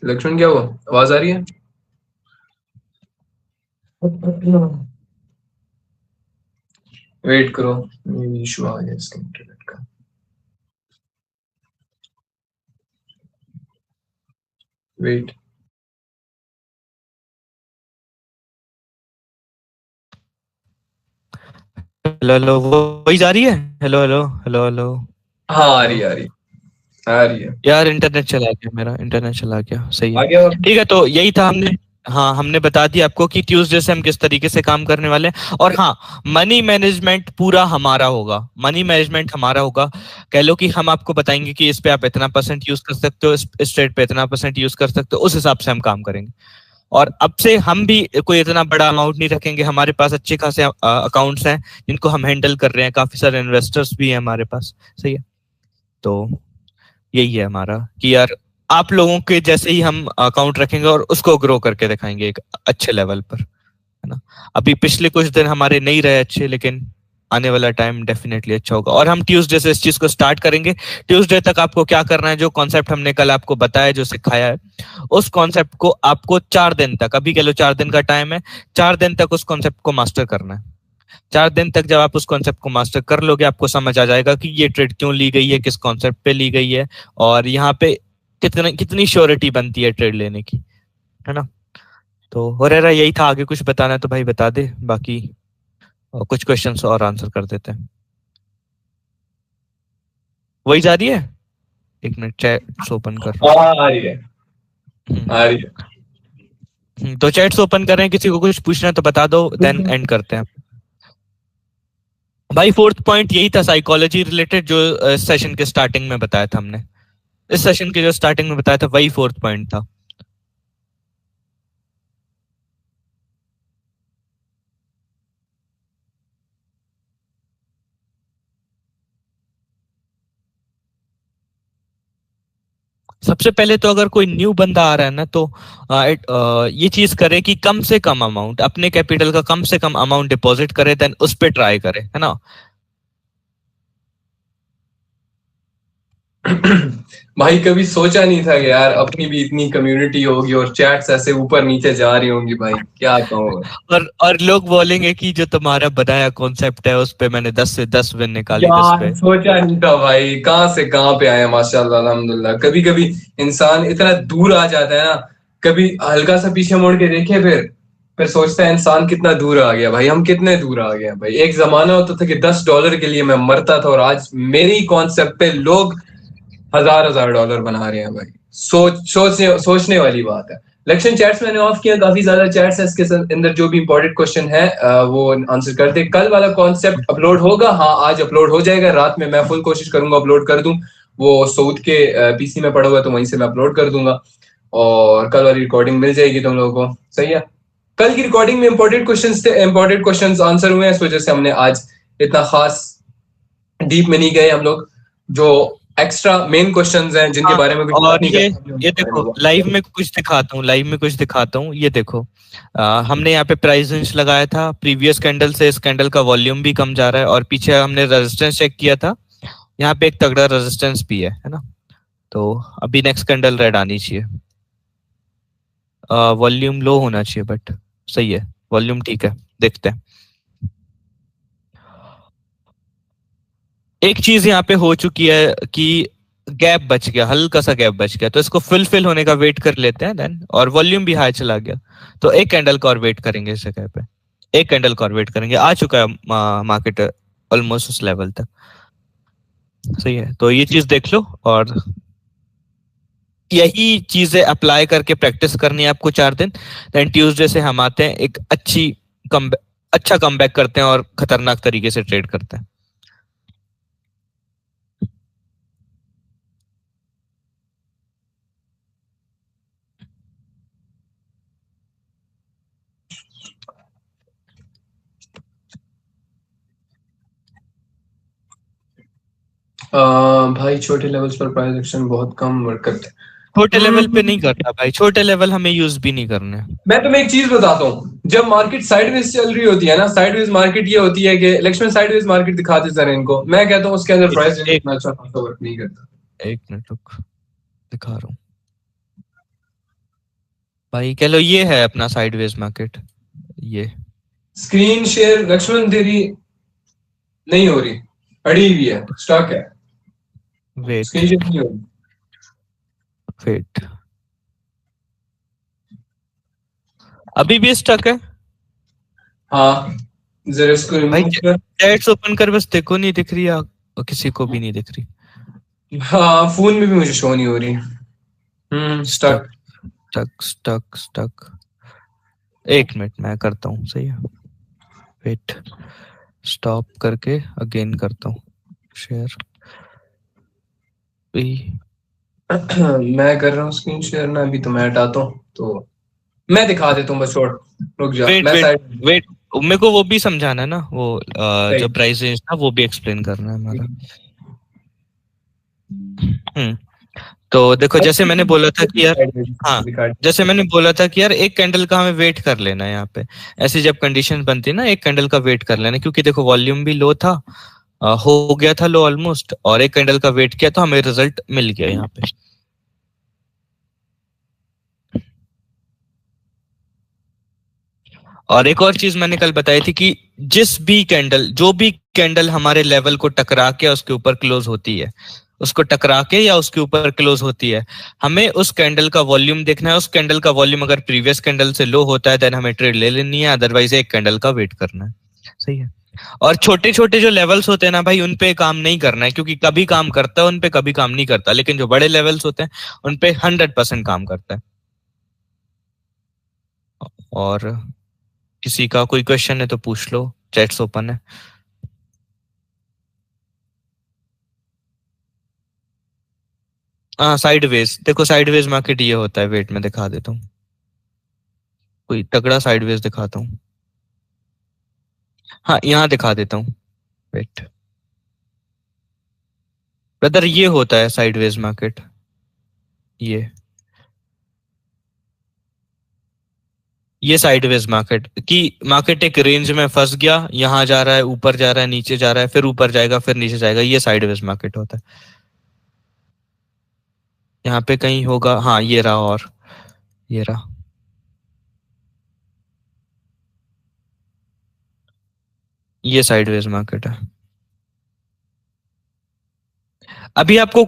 लक्ष्मण, क्या हुआ, आवाज आ रही है? वेट करो, इशू आ गया इसके इंटरनेट का। वेट, हेलो हेलो, वही जा रही है। Hello hello hello hello. हाँ आ रही है, आ रही है, आ रही है। यार इंटरनेट चला गया, मेरा इंटरनेट चला गया, सही आ है। गया। ठीक है, तो यही था हमने, हाँ हमने बता दिया आपको कि ट्यूसडे से हम किस तरीके से काम करने वाले हैं। और हाँ, मनी मैनेजमेंट पूरा हमारा होगा, मनी मैनेजमेंट हमारा होगा। कह लो कि हम आपको बताएंगे कि इस पे आप इतना % यूज कर सकते हो, इस ट्रेड पे इतना % यूज कर सकते हो, उस हिसाब से हम काम करेंगे। और अब से हम भी कोई इतना बड़ा अमाउंट नहीं रखेंगे, हमारे पास अच्छे खासे अकाउंट्स हैं जिनको हम हैंडल कर रहे हैं, काफी सारे इन्वेस्टर्स भी हैं हमारे पास, सही है। तो यही है हमारा कि यार आप लोगों के जैसे ही हम अकाउंट रखेंगे और उसको ग्रो करके दिखाएंगे एक अच्छे लेवल पर, है ना। अभी पिछले कुछ दिन हमारे नहीं रहे अच्छे, लेकिन आने वाला टाइम डेफिनेटली अच्छा होगा। और हम ट्यूसडे से इस चीज को स्टार्ट करेंगे। ट्यूसडे तक आपको क्या करना है, जो कॉन्सेप्ट हमने कल आपको बताया, जो सिखाया है, उस कॉन्सेप्ट को आपको 4 दिन तक, अभी कह लो 4 दिन का टाइम है, 4 दिन तक उस कॉन्सेप्ट को मास्टर करना है। 4 दिन तक जब आप उस कॉन्सेप्ट को मास्टर कर लोगे, आपको समझ आ जाएगा कि ये ट्रेड क्यों ली गई है, किस कॉन्सेप्ट पे ली गई है, और यहाँ पे कितनी कितनी श्योरिटी बनती है ट्रेड लेने की, है ना। तो हो रहा यही था, आगे कुछ बताना है तो भाई बता दे, बाकी कुछ क्वेश्चंस और आंसर कर देते हैं। वही जा रही है, 1 मिनट चैट्स ओपन कर रहा हाँ आ रही है, हूँ। आ रही है। तो चैट्स ओपन कर रहे हैं, किसी को कुछ पूछना है तो बता दो, देन एंड करते हैं भाई। 4th पॉइंट यही था, साइकोलॉजी रिलेटेड, जो सेशन के स्टार्टिंग में बताया था हमने। इस सेशन के जो स्टार्टिंग में बताया था वही 4th पॉइंट था। सबसे पहले तो अगर कोई न्यू बंदा आ रहा है ना, तो ये चीज करे कि कम से कम अमाउंट, अपने कैपिटल का कम से कम अमाउंट डिपॉजिट करे, देन उस पे ट्राई करे, है ना। भाई कभी सोचा नहीं था कि यार अपनी भी इतनी कम्युनिटी होगी और चैट्स ऐसे ऊपर नीचे जा रही होंगी भाई, क्या कहूँ। और लोग बोलेंगे कि जो तुम्हारा बनाया कॉन्सेप्ट है उस पे मैंने 10 से 10 विन निकाली 10 यार पे। सोचा नहीं था भाई, कहाँ से कहाँ पे आए माशाल्लाह अल्हम्दुलिल्लाह। कभी कभी इंसान इतना दूर आ जाता है ना, कभी हल्का सा पीछे मुड़ के देखे, फिर सोचता है इंसान कितना दूर आ गया भाई, हम कितने दूर आ गए हैं भाई। एक जमाना होता था कि $10 के लिए मैं मरता था, और आज मेरी कॉन्सेप्ट पे लोग हजार हजार डॉलर बना रहे हैं भाई। सोचने वाली बात है। लक्षण चैट्स मैंने ऑफ किया, काफी ज्यादा चैट्स है, इसके अंदर जो भी इंपॉर्टेंट क्वेश्चन है वो आंसर करते। कल वाला कॉन्सेप्ट अपलोड होगा, हाँ आज अपलोड हो जाएगा रात में, मैं फुल कोशिश करूंगा अपलोड कर दूं। वो सऊद के पीसी में पड़ा हुआ तो वहीं से मैं अपलोड कर दूंगा, और कल वाली रिकॉर्डिंग मिल जाएगी तुम लोगों को। सही है। कल की रिकॉर्डिंग में इंपॉर्टेंट क्वेश्चन थे, इंपॉर्टेंट क्वेश्चन आंसर हुए हैं, इस वजह से हमने आज इतना खास डीप में नहीं गए हम लोग। जो एक्स्ट्रा मेन क्वेश्चंस हैं जिनके हाँ, बारे में कुछ बात और नहीं ये करते, हमने ये उनके बारे में देखो बात लाइव करें। में कुछ दिखाता हूँ, लाइव में कुछ दिखाता हूँ। ये देखो हमने यहाँ पे प्राइस रेंज लगाया था, प्रीवियस कैंडल से इस कैंडल का वॉल्यूम भी कम जा रहा है, और पीछे हमने रेजिस्टेंस चेक किया था, यहाँ पे एक तगड़ा रेजिस्टेंस भी है ना। तो अभी नेक्स्ट कैंडल रेड आनी चाहिए, वॉल्यूम लो होना चाहिए बट सही है, वॉल्यूम ठीक है, देखते हैं। एक चीज यहाँ पे हो चुकी है कि गैप बच गया, हल्का सा गैप बच गया, तो इसको फिल होने का वेट कर लेते हैं देन, और वॉल्यूम भी हाई चला गया, तो एक कैंडल का और वेट करेंगे इस जगह पे, एक कैंडल का और वेट करेंगे। आ चुका है मार्केट ऑलमोस्ट उस लेवल तक। सही है, तो ये चीज देख लो, और यही चीजें अप्लाई करके प्रैक्टिस करनी है आपको 4 दिन। देन ट्यूसडे से हम आते हैं, एक अच्छा कमबैक करते हैं और खतरनाक तरीके से ट्रेड करते हैं। भाई छोटे लेवल्स पर प्राइस एक्शन बहुत कम वर्क करते हैं। छोटे लेवल पे नहीं हम्म, करता भाई, छोटे लेवल हमें यूज भी नहीं करने। मैं तुम्हें एक चीज बताता हूँ, जब मार्केट साइडवेज चल रही होती है ना, साइडवेज मार्केट ये होती है कि लक्ष्मण साइडवेज मार्केट दिखाते सर इनको, मैं कहता हूँ उसके अंदर एक प्राइस एक इतना अच्छा खासा वर्क नहीं करता। एक मिनट रुक, दिखा रहा हूँ भाई। कह लो ये है अपना साइडवेज मार्केट, ये स्क्रीन शेयर लक्ष्मण तेरी नहीं हो रही, अड़ी हुई है, स्टक है, वेट स्क्रीन शेयर नहीं हो रही। वेट, अभी भी स्टक है हाँ, जरा इसको भाई। रिमूव कर। चैट्स ओपन कर, बस देखो नहीं दिख रही और किसी को भी नहीं दिख रही। हाँ फोन में भी मुझे शो नहीं हो रही। Stuck stuck. Stuck stuck stuck, एक मिनट मैं करता हूँ, सही है। वेट, स्टॉप करके अगेन करता हूँ शेयर। मैं कर रहा हूँ स्क्रीन शेयर ना, अभी तो मैं हटाता हूँ, तो मैं दिखा देता हूँ, बस छोड़, रुक जा, वेट मैं वेट साइड। वेट, मेरे को वो भी समझाना है ना, वो जो सही। प्राइस रेंज था वो भी एक्सप्लेन करना है हमारा। हम्म तो देखो, जैसे मैंने बोला था कि यार, हाँ, दिखा। जैसे मैंने बोला था कि यार एक कैंडल का हमें वेट कर लेना है यहाँ पे। ऐसी जब कंडीशन बनती है ना, एक कैंडल का वेट कर लेना, क्योंकि देखो वॉल्यूम भी लो था, हो गया था लो ऑलमोस्ट, और एक कैंडल का वेट किया तो हमें रिजल्ट मिल गया यहाँ पे। और एक और चीज मैंने कल बताई थी कि जो भी कैंडल हमारे लेवल को टकरा के उसके ऊपर क्लोज होती है, उसको टकरा के या उसके ऊपर क्लोज होती है, हमें उस कैंडल का वॉल्यूम देखना है। उस कैंडल का वॉल्यूम अगर प्रीवियस कैंडल से लो होता है देन हमें ट्रेड ले लेनी है, अदरवाइज एक कैंडल का वेट करना है। सही है। और छोटे छोटे जो लेवल्स होते हैं ना भाई, उन पे काम नहीं करना है, क्योंकि कभी काम करता है उन पे, कभी काम नहीं करता, लेकिन जो बड़े लेवल्स होते हैं उन पे 100% काम करता है। और किसी का कोई क्वेश्चन है तो पूछ लो, चैट्स ओपन है। हाँ साइडवेज, देखो साइडवेज मार्केट ये होता है, वेट में दिखा देता हूँ, कोई तगड़ा साइडवेज दिखाता हूँ। हाँ यहाँ दिखा देता हूँ, वेट ब्रदर, ये होता है साइडवेज मार्केट। ये साइडवेज मार्केट की, मार्केट एक रेंज में फंस गया, यहाँ जा रहा है, ऊपर जा रहा है, नीचे जा रहा है, फिर ऊपर जाएगा, फिर नीचे जाएगा, ये साइडवेज मार्केट होता है। यहाँ पे कहीं होगा, हाँ ये रहा, और ये रहा, ये साइडवेज मार्केट है। अभी आपको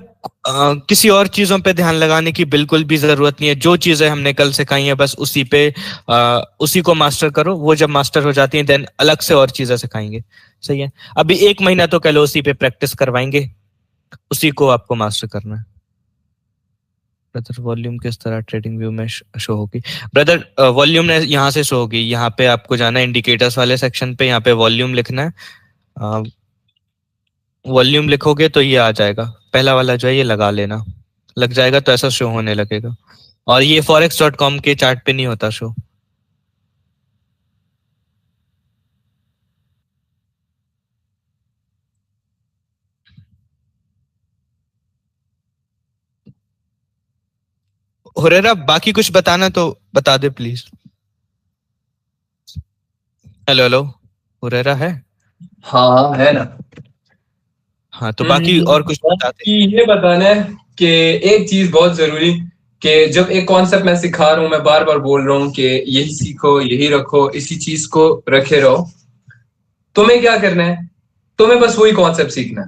किसी और चीजों पे ध्यान लगाने की बिल्कुल भी जरूरत नहीं है। जो चीजें हमने कल सिखाई है बस उसी पे उसी को मास्टर करो। वो जब मास्टर हो जाती है देन अलग से और चीजें सिखाएंगे। सही है, अभी 1 महीना तो कल उसी पे प्रैक्टिस करवाएंगे, उसी को आपको मास्टर करना है। ब्रदर वॉल्यूम किस तरह ट्रेडिंग व्यू में शो होगी? ब्रदर वॉल्यूम यहाँ से शो होगी। यहाँ पे आपको जाना है इंडिकेटर्स वाले सेक्शन पे, यहाँ पे वॉल्यूम लिखना है। वॉल्यूम लिखोगे तो ये आ जाएगा, पहला वाला जो है ये लगा लेना, लग जाएगा तो ऐसा शो होने लगेगा। और ये forex.com के चार्ट पे नहीं होता शो। हुरैरा बाकी कुछ बताना तो बता दे प्लीज। हेलो हेलो, हुरैरा है? हाँ है ना। हाँ तो बाकी और कुछ बता दे। बाकी ये बताना है कि एक चीज बहुत जरूरी, कि जब एक कॉन्सेप्ट मैं सिखा रहा हूँ, मैं बार बार बोल रहा हूँ कि यही सीखो, यही रखो, इसी चीज को रखे रहो। तुम्हें क्या करना है? तुम्हें बस वही कॉन्सेप्ट सीखना है,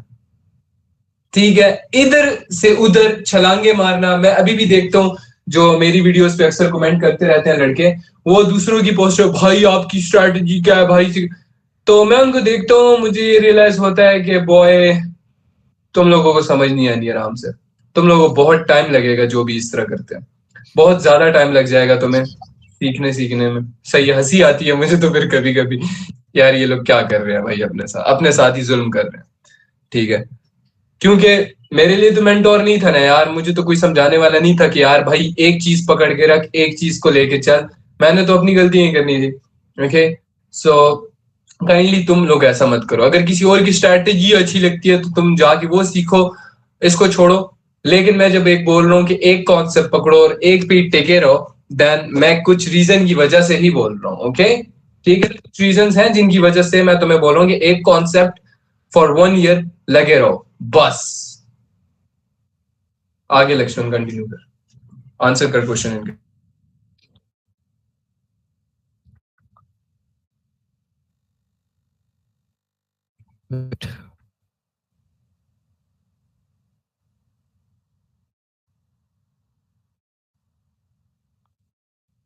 ठीक है? इधर से उधर छलांगे मारना, मैं अभी भी देखता हूँ जो मेरी वीडियोस पे अक्सर कमेंट करते रहते हैं लड़के, वो दूसरों की पोस्ट, भाई आपकी स्ट्रैटेजी क्या है भाई, तो मैं उनको देखता हूँ, मुझे ये रियलाइज होता है कि बॉय तुम लोगों को समझ नहीं आनी आराम से, तुम लोगों को बहुत टाइम लगेगा जो भी इस तरह करते हैं, बहुत ज्यादा टाइम लग जाएगा तुम्हें सीखने में। सही है, हंसी आती है मुझे तो फिर कभी कभी, यार ये लोग क्या कर रहे हैं भाई, अपने साथ ही जुल्म कर रहे हैं, ठीक है? क्योंकि मेरे लिए तो मेंटोर नहीं था ना यार, मुझे तो कोई समझाने वाला नहीं था कि यार भाई एक चीज पकड़ के रख, एक चीज को लेके चल, मैंने तो अपनी गलती ही करनी थी। ओके, सो काइंडली तुम लोग ऐसा मत करो। अगर किसी और की स्ट्रैटेजी अच्छी लगती है तो तुम जाके वो सीखो, इसको छोड़ो। लेकिन मैं जब एक बोल रहा हूँ कि एक कॉन्सेप्ट पकड़ो और एक पे टिके रहो, देन मैं कुछ रीजन की वजह से ही बोल रहा हूँ। ओके, ठीक है? कुछ रीजन हैं जिनकी वजह से मैं तुम्हें बोल रहा हूँ कि एक कॉन्सेप्ट फॉर 1 ईयर लगे रहो बस। आगे लक्ष्मण कंटिन्यू कर, आंसर कर क्वेश्चन इनके।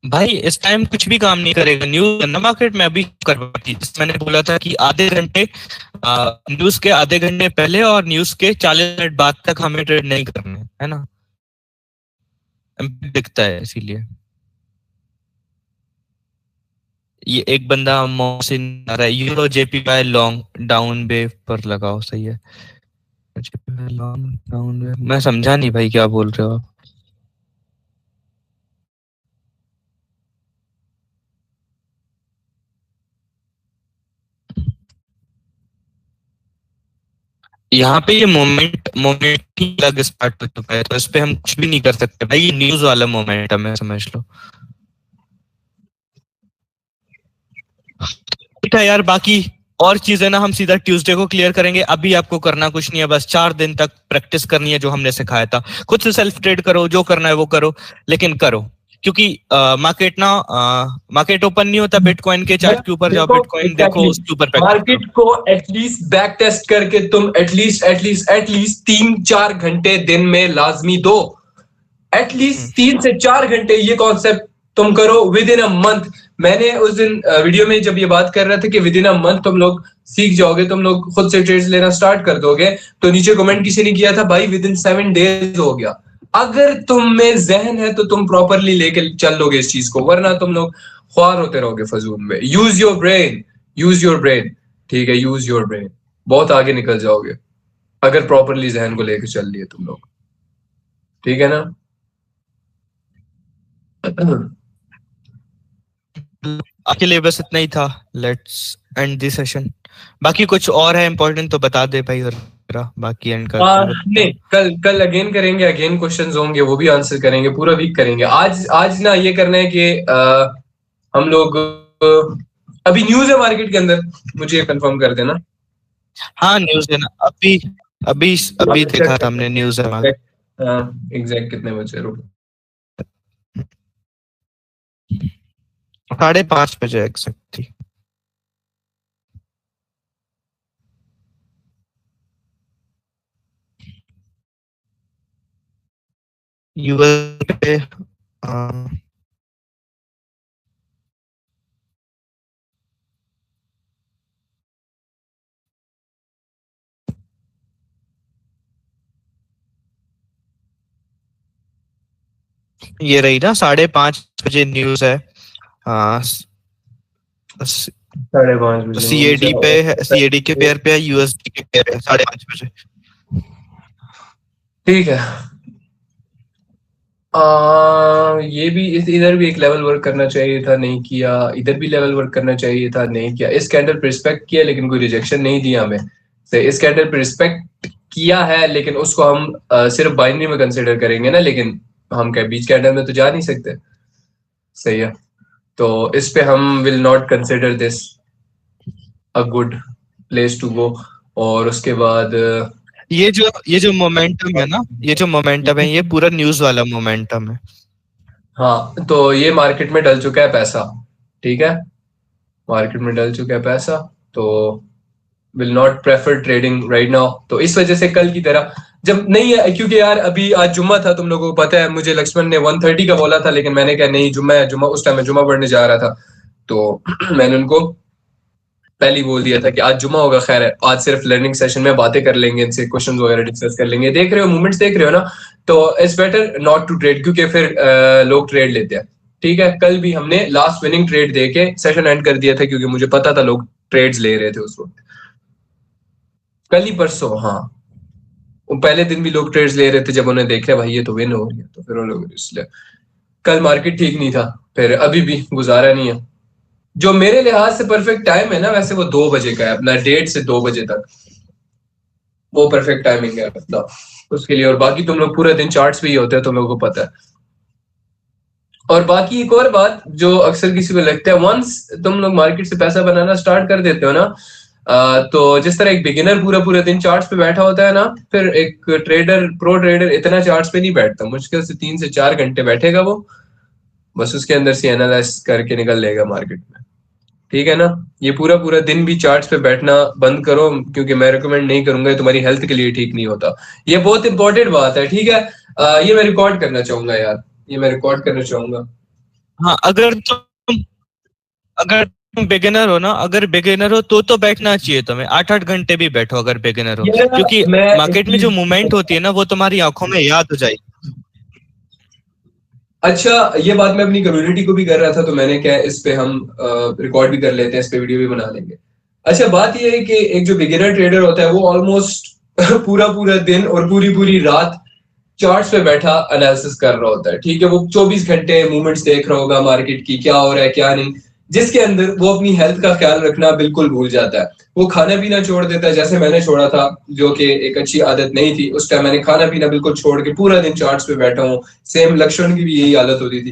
भाई इस टाइम कुछ भी काम नहीं करेगा। न्यूज ना मार्केट में अभी करवाती, जैसे मैंने बोला था कि आधे घंटे न्यूज के आधे घंटे पहले और न्यूज के 40 मिनट बाद तक हमें ट्रेड नहीं करना है ना, दिखता है इसीलिए। ये एक बंदा मोहसिन आ रहा है, euro JPY long down wave पर लगाओ। सही है, लॉन्ग डाउन वेव, मैं समझा नहीं भाई क्या बोल रहे हो आप। यहाँ पे ये मोमेंट मोमेंट ही अलग स्टार्ट हो चुका है, तो इस पे हम कुछ भी नहीं कर सकते भाई, ये न्यूज वाला मोमेंटम है, समझ लो। ठीक है यार, बाकी और चीजें ना हम सीधा ट्यूसडे को क्लियर करेंगे। अभी आपको करना कुछ नहीं है, बस 4 दिन तक प्रैक्टिस करनी है जो हमने सिखाया था। खुद से सेल्फ ट्रेड करो, जो करना है वो करो, लेकिन करो, क्योंकि मार्केट ओपन नहीं होता बिटकॉइन के चार्ट के ऊपर। जाओ बिटकॉइन देखो, उसके ऊपर मार्केट को एटलीस्ट बैक टेस्ट करके तुम एटलीस्ट 3-4 घंटे दिन में लाजमी दो, एटलीस्ट 3 से 4 घंटे। ये कॉन्सेप्ट तुम करो विद इन अ मंथ। मैंने उस दिन वीडियो में जब ये बात कर रहा था कि विद इन अ मंथ तुम लोग सीख जाओगे, तुम लोग खुद से ट्रेड्स लेना स्टार्ट कर दोगे, तो नीचे कमेंट किसी ने किया था भाई विद इन 7 डेज हो गया। अगर तुम में जहन है तो तुम प्रॉपरली लेके चल लोगे इस चीज को, वरना तुम लोग ख्वार होते रहोगे फजूल में। Use your brain, use your brain, ठीक है? यूज योर ब्रेन, बहुत आगे निकल जाओगे अगर प्रॉपरली जहन को लेके चल लिए तुम लोग, ठीक है ना? आपके लिए बस इतना ही था। Let's end this session. बाकी कुछ और है इंपॉर्टेंट तो बता दे भाई, और बाकी एंड कर नहीं, कल अगेन करेंगे, अगेन क्वेश्चंस होंगे, वो भी आंसर करेंगे, पूरा वीक करेंगे। आज ना ये करना है कि हम लोग अभी न्यूज है मार्केट के अंदर, मुझे कंफर्म कर देना। हाँ न्यूज है ना, अभी अभी अभी देखा था हमने न्यूज है। एग्जैक्ट कितने बजे? रुको, 5:30 एग्जैक्टली। यूएस पे ये रही ना 5:30 न्यूज है। हाँ, 5:30 सीएडी पे है, सीएडी के पेयर पे है, यूएसडी के पेयर पे 5:30। ठीक है। ये भी इधर भी एक लेवल वर्क करना चाहिए था, नहीं किया। इधर भी लेवल वर्क करना चाहिए था, नहीं किया। इस कैंडल पे रिस्पेक्ट किया लेकिन कोई रिजेक्शन नहीं दिया हमें। तो इस कैंडल पे रिस्पेक्ट किया है लेकिन उसको हम सिर्फ बाइनरी में कंसिडर करेंगे ना, लेकिन हम क्या बीच कैंडल में तो जा नहीं सकते। सही है, तो इस पे हम will not consider this a good place to go. और उसके बाद ये जो मोमेंटम है ना, ये जो मोमेंटम है, ये पूरा न्यूज वाला मोमेंटम है। हाँ, तो ये मार्केट में डल चुका है पैसा। ठीक है, मार्केट में डल चुका है पैसा, तो will not prefer trading right now. तो इस वजह से कल की तरह जब नहीं है, क्योंकि यार अभी आज जुम्मा था, तुम लोगों को पता है। मुझे लक्ष्मण ने 1:30 का बोला था, लेकिन मैंने कहा नहीं, जुम्मा है, जुम्मा उस टाइम मैं जुम्मा पढ़ने जा रहा था। तो मैंने उनको पहले ही बोल दिया था कि आज जुम्मा होगा, खैर है, आज सिर्फ लर्निंग सेशन में बातें कर लेंगे, इनसे क्वेश्चंस वगैरह डिस्कस कर लेंगे। देख रहे हो मूवमेंट्स, देख रहे हो ना? तो it's better not to trade, क्योंकि फिर लोग ट्रेड लेते हैं। ठीक है, कल भी हमने लास्ट विनिंग ट्रेड दे के सेशन एंड कर दिया था, क्योंकि मुझे पता था लोग ट्रेड्स ले रहे थे उस वक्त। कल ही परसों, हाँ, वो पहले दिन भी लोग ट्रेड्स ले रहे थे, जब उन्हें देखा भाई ये तो विन हो रही है, तो फिर वो लोग इसलिए। कल मार्केट ठीक नहीं था, फिर अभी भी गुजारा नहीं है। जो मेरे लिहाज से परफेक्ट टाइम है ना, वैसे वो 2 बजे का है अपना, 1:30 से 2 बजे तक वो परफेक्ट टाइमिंग है अपना उसके लिए। और बाकी तुम लोग पूरा दिन चार्ट्स पे ही होते हैं, तुम लोगों को पता है। और बाकी एक और बात जो अक्सर किसी को लगता है, वंस तुम लोग मार्केट से पैसा बनाना स्टार्ट कर देते हो ना, तो जिस तरह एक बिगिनर पूरा पूरा दिन चार्ट्स पे बैठा होता है ना, फिर एक ट्रेडर, प्रो ट्रेडर इतना चार्ट्स पे नहीं बैठता। मुश्किल से 3 से 4 घंटे बैठेगा वो, बस उसके अंदर से एनालाइज करके निकल लेगा मार्केट में। ठीक है ना? ये पूरा पूरा दिन भी चार्ट्स पे बैठना बंद करो, क्योंकि मैं रिकमेंड नहीं करूंगा, ये तुम्हारी हेल्थ के लिए ठीक नहीं होता। ये बहुत इंपॉर्टेंट बात है। ठीक है, ये मैं रिकॉर्ड करना चाहूंगा यार, ये मैं रिकॉर्ड करना चाहूंगा। हाँ, अगर तुम बिगिनर हो ना, अगर बिगिनर हो तो बैठना चाहिए तुम्हें। 8-8 घंटे भी बैठो अगर बिगिनर हो, क्योंकि मैं मार्केट में जो मूवमेंट होती है ना, वो तुम्हारी आंखों में याद हो जाएगी। अच्छा, ये बात मैं अपनी कम्युनिटी को भी कर रहा था, तो मैंने क्या इस पे हम रिकॉर्ड भी कर लेते हैं, इस पे वीडियो भी बना लेंगे। अच्छा, बात ये है कि एक जो बिगिनर ट्रेडर होता है वो ऑलमोस्ट पूरा पूरा दिन और पूरी पूरी रात चार्ट्स पे बैठा एनालिसिस कर रहा होता है। ठीक है, वो 24 घंटे मूवमेंट्स देख रहा होगा मार्केट की, क्या हो रहा है क्या नहीं, जिसके अंदर वो अपनी हेल्थ का ख्याल रखना बिल्कुल भूल जाता है। वो खाना पीना छोड़ देता है, जैसे मैंने छोड़ा था, जो कि एक अच्छी आदत नहीं थी। उस टाइम मैंने खाना पीना बिल्कुल छोड़ के पूरा दिन चार्ट्स पे बैठा हूँ। सेम लक्ष्मण की भी यही हालत होती थी।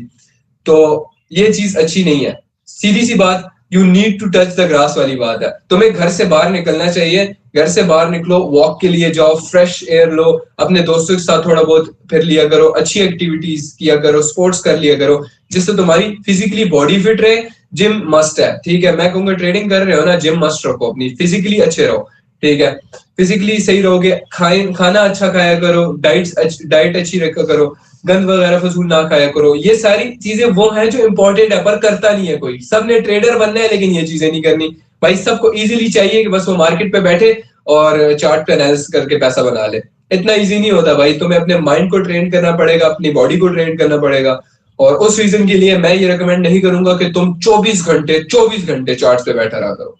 तो ये चीज अच्छी नहीं है। सीधी सी बात, you need to touch the grass वाली बात है। तुम्हें घर से बाहर निकलना चाहिए, घर से बाहर निकलो, वॉक के लिए जाओ, फ्रेश एयर लो, अपने दोस्तों के साथ थोड़ा बहुत फिर लिया करो, अच्छी एक्टिविटीज किया करो, स्पोर्ट्स कर लिया करो, जिससे तुम्हारी फिजिकली बॉडी फिट रहे। जिम मस्ट है, ठीक है। मैं कहूंगा ट्रेडिंग कर रहे हो ना, जिम मस्ट रखो, अपनी फिजिकली अच्छे रहो। ठीक है, फिजिकली सही रहोगे, खाना अच्छा खाया करो, डाइट अच्छी रखा करो, गंद वगैरह फजूल ना खाया करो। ये सारी चीजें वो हैं जो इंपॉर्टेंट है, पर करता नहीं है कोई। सबने ट्रेडर बनना है लेकिन ये चीजें नहीं करनी भाई। सबको इजीली चाहिए कि बस वो मार्केट पे बैठे और चार्ट पे एनालिसिस करके पैसा बना ले। इतना इजी नहीं होता भाई, तुम्हें अपने माइंड को ट्रेन करना पड़ेगा, अपनी बॉडी को ट्रेन करना पड़ेगा। और उस रीजन के लिए मैं ये रिकमेंड नहीं करूंगा कि तुम 24 घंटे चार्ट पे बैठा रहा करो।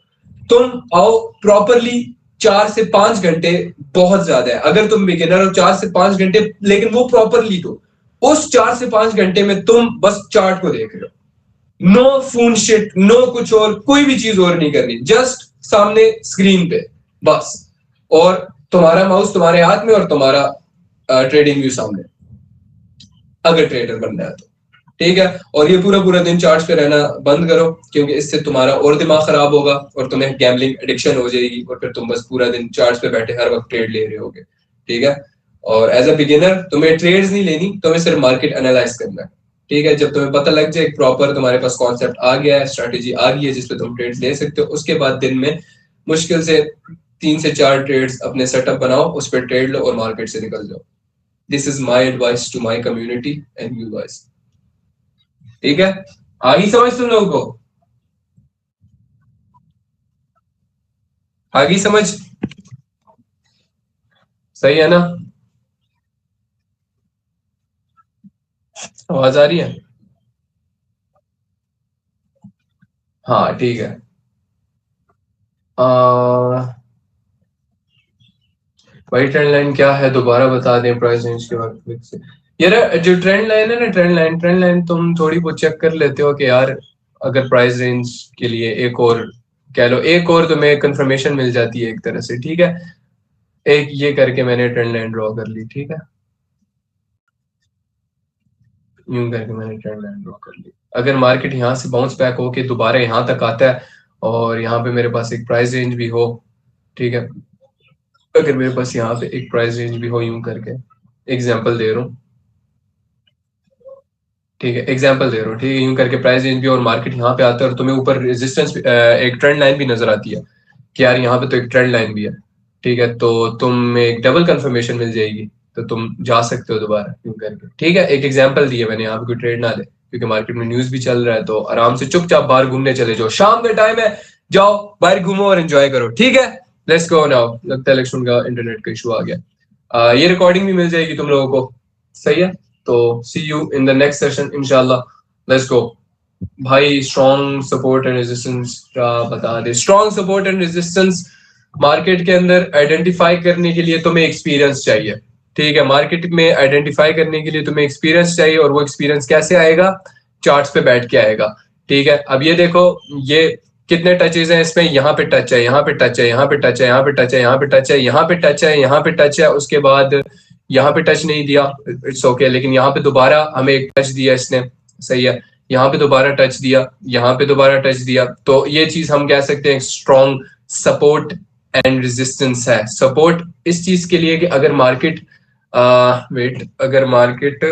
तुम आओ प्रॉपरली 4 से 5 घंटे, बहुत ज्यादा है। अगर तुम बिगिनर हो 4 से 5 घंटे, लेकिन वो प्रॉपरली दो। उस 4 से 5 घंटे में तुम बस चार्ट को देख रहे हो, नो फोन शिट, नो कुछ और, कोई भी चीज और नहीं करनी, जस्ट सामने स्क्रीन पे बस। और तुम्हारा माउस तुम्हारे हाथ में और तुम्हारा ट्रेडिंग व्यू सामने, अगर ट्रेडर बनना है तो। ठीक है, और ये पूरा पूरा दिन चार्ट्स पे रहना बंद करो, क्योंकि इससे तुम्हारा और दिमाग खराब होगा और तुम्हें गैम्बलिंग एडिक्शन हो जाएगी, और फिर तुम बस पूरा दिन चार्ट्स पे बैठे हर वक्त ट्रेड ले रहे होगे। ठीक है, और एज अ बिगिनर तुम्हें ट्रेड्स नहीं लेनी, तुम्हें सिर्फ मार्केट एनालाइज करना है, ठीक है। जब तुम्हें पता लग जाए प्रॉपर तुम्हारे पास कॉन्सेप्ट आ गया है, स्ट्रेटेजी आ गई है जिसपे तुम ट्रेड्स ले सकते हो, उसके बाद दिन में मुश्किल से 3 से 4 ट्रेड्स अपने सेटअप बनाओ, उस पर ट्रेड लो और मार्केट से निकल जाओ। This is my advice to my community and you guys, ठीक है। आगे समझ तुम लोगों को, आगे समझ, सही है ना? आवाज आ रही है? हाँ ठीक है। भाई ट्रेंड लाइन क्या है दोबारा बता दें प्राइस रेंज के बाद क्लिक से। यार जो ट्रेंड लाइन है ना, ट्रेंड लाइन तुम थोड़ी बहुत चेक कर लेते हो कि यार अगर प्राइस रेंज के लिए एक और कह लो, एक और तुम्हें कंफर्मेशन मिल जाती है एक तरह से, ठीक है। एक ये करके मैंने ट्रेंड लाइन ड्रॉ कर ली, ठीक है, यूं करके मैंने ट्रेंड लाइन ड्रॉ कर ली। अगर मार्केट यहाँ से बाउंस बैक हो के दोबारा यहाँ तक आता है और यहाँ पे मेरे पास एक प्राइस रेंज भी हो, ठीक है, अगर मेरे पास यहाँ पे एक प्राइस रेंज भी हो यूं करके, एग्जांपल दे रहा हूँ, ठीक है, एग्जांपल दे रहा हूँ, ठीक है, यूं करके प्राइस रेंज भी और मार्केट यहाँ पे आता है और तुम्हें ऊपर रेजिस्टेंस एक ट्रेंड लाइन भी नजर आती है कि यार यहाँ पे तो एक ट्रेंड लाइन भी है, ठीक है, तो तुम एक डबल कंफर्मेशन मिल जाएगी, तो तुम जा सकते हो दोबारा यूं करके, ठीक है। एक एग्जांपल दिया मैंने, यहाँ पे कोई ट्रेड ना ले क्योंकि मार्केट में न्यूज भी चल रहा है, तो आराम से चुपचाप बाहर घूमने चले जाओ, शाम का टाइम है, जाओ बाहर घूमो और एंजॉय करो, ठीक है। लेट्स गो नाउ, लगता है इलेक्शन का इंटरनेट का इशू आ गया। ये रिकॉर्डिंग भी मिल जाएगी तुम लोगों को, सही है। तो see you in the next session इंशाल्लाह, लेट्स गो। भाई स्ट्रॉन्ग सपोर्ट एंड रेजिस्टेंस का बता दे। Strong support and resistance market के अंदर आइडेंटिफाई करने के लिए तुम्हें एक्सपीरियंस चाहिए, ठीक है। मार्केट में आइडेंटिफाई करने के लिए तुम्हें एक्सपीरियंस चाहिए, और वो एक्सपीरियंस कैसे आएगा? चार्ट्स पे बैठ के आएगा, ठीक है। अब ये देखो, ये कितने टचेज हैं इसमें, यहाँ पे टच है, यहाँ पे टच है, यहाँ पे टच है, यहाँ पे टच है, यहाँ पे टच है, यहाँ पे टच है, यहाँ पे टच है, उसके बाद यहाँ पे टच नहीं दिया, इट्स ओके, लेकिन यहाँ पे दोबारा हमें एक टच दिया इसने, सही है, यहाँ पे दोबारा टच दिया, यहाँ पे दोबारा टच दिया, तो ये चीज हम कह सकते हैं स्ट्रॉन्ग सपोर्ट एंड रेजिस्टेंस है। सपोर्ट इस चीज के लिए कि अगर मार्केट वेट, अगर मार्केट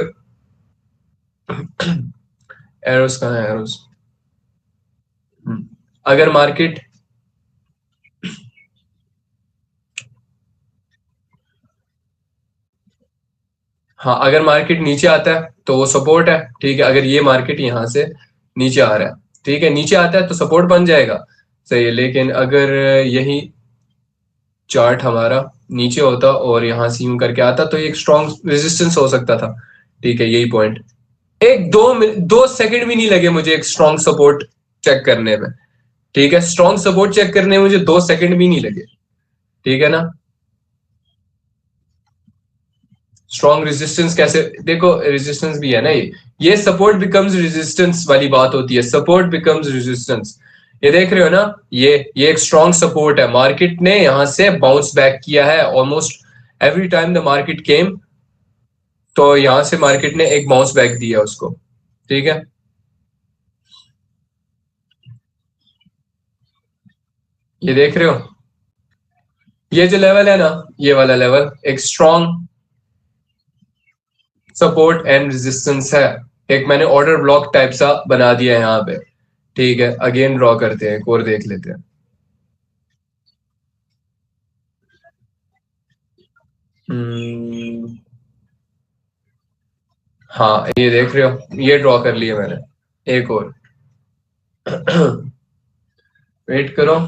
एरोस कहाँ है, एरोस, अगर मार्केट, हाँ अगर मार्केट नीचे आता है तो वो सपोर्ट है, ठीक है। अगर ये मार्केट यहाँ से नीचे आ रहा है, ठीक है, नीचे आता है तो सपोर्ट बन जाएगा, सही है। लेकिन अगर यही चार्ट हमारा नीचे होता और यहाँ से यूं करके आता तो एक स्ट्रॉन्ग रेजिस्टेंस हो सकता था, ठीक है, यही पॉइंट। एक 2 सेकंड भी नहीं लगे मुझे एक स्ट्रॉन्ग सपोर्ट चेक करने में, ठीक है, स्ट्रॉन्ग सपोर्ट चेक करने में मुझे 2 सेकंड भी नहीं लगे, ठीक है ना। स्ट्रॉन्ग रेजिस्टेंस कैसे, देखो रेजिस्टेंस भी है ना, ये सपोर्ट बिकम्स रेजिस्टेंस वाली बात होती है, सपोर्ट बिकम्स रेजिस्टेंस। ये देख रहे हो ना, ये एक स्ट्रॉन्ग सपोर्ट है, मार्केट ने यहां से बाउंस बैक किया है almost every time the market came, तो यहां से मार्केट ने एक बाउंस बैक दिया उसको, ठीक है। ये देख रहे हो, ये जो लेवल है ना, ये वाला लेवल एक स्ट्रॉन्ग सपोर्ट एंड रेजिस्टेंस है। एक मैंने ऑर्डर ब्लॉक टाइप सा बना दिया है यहाँ पे, ठीक है। अगेन ड्रॉ करते हैं, एक और देख लेते हैं। हाँ ये देख रहे हो, ये ड्रॉ कर लिया मैंने, एक और वेट करो।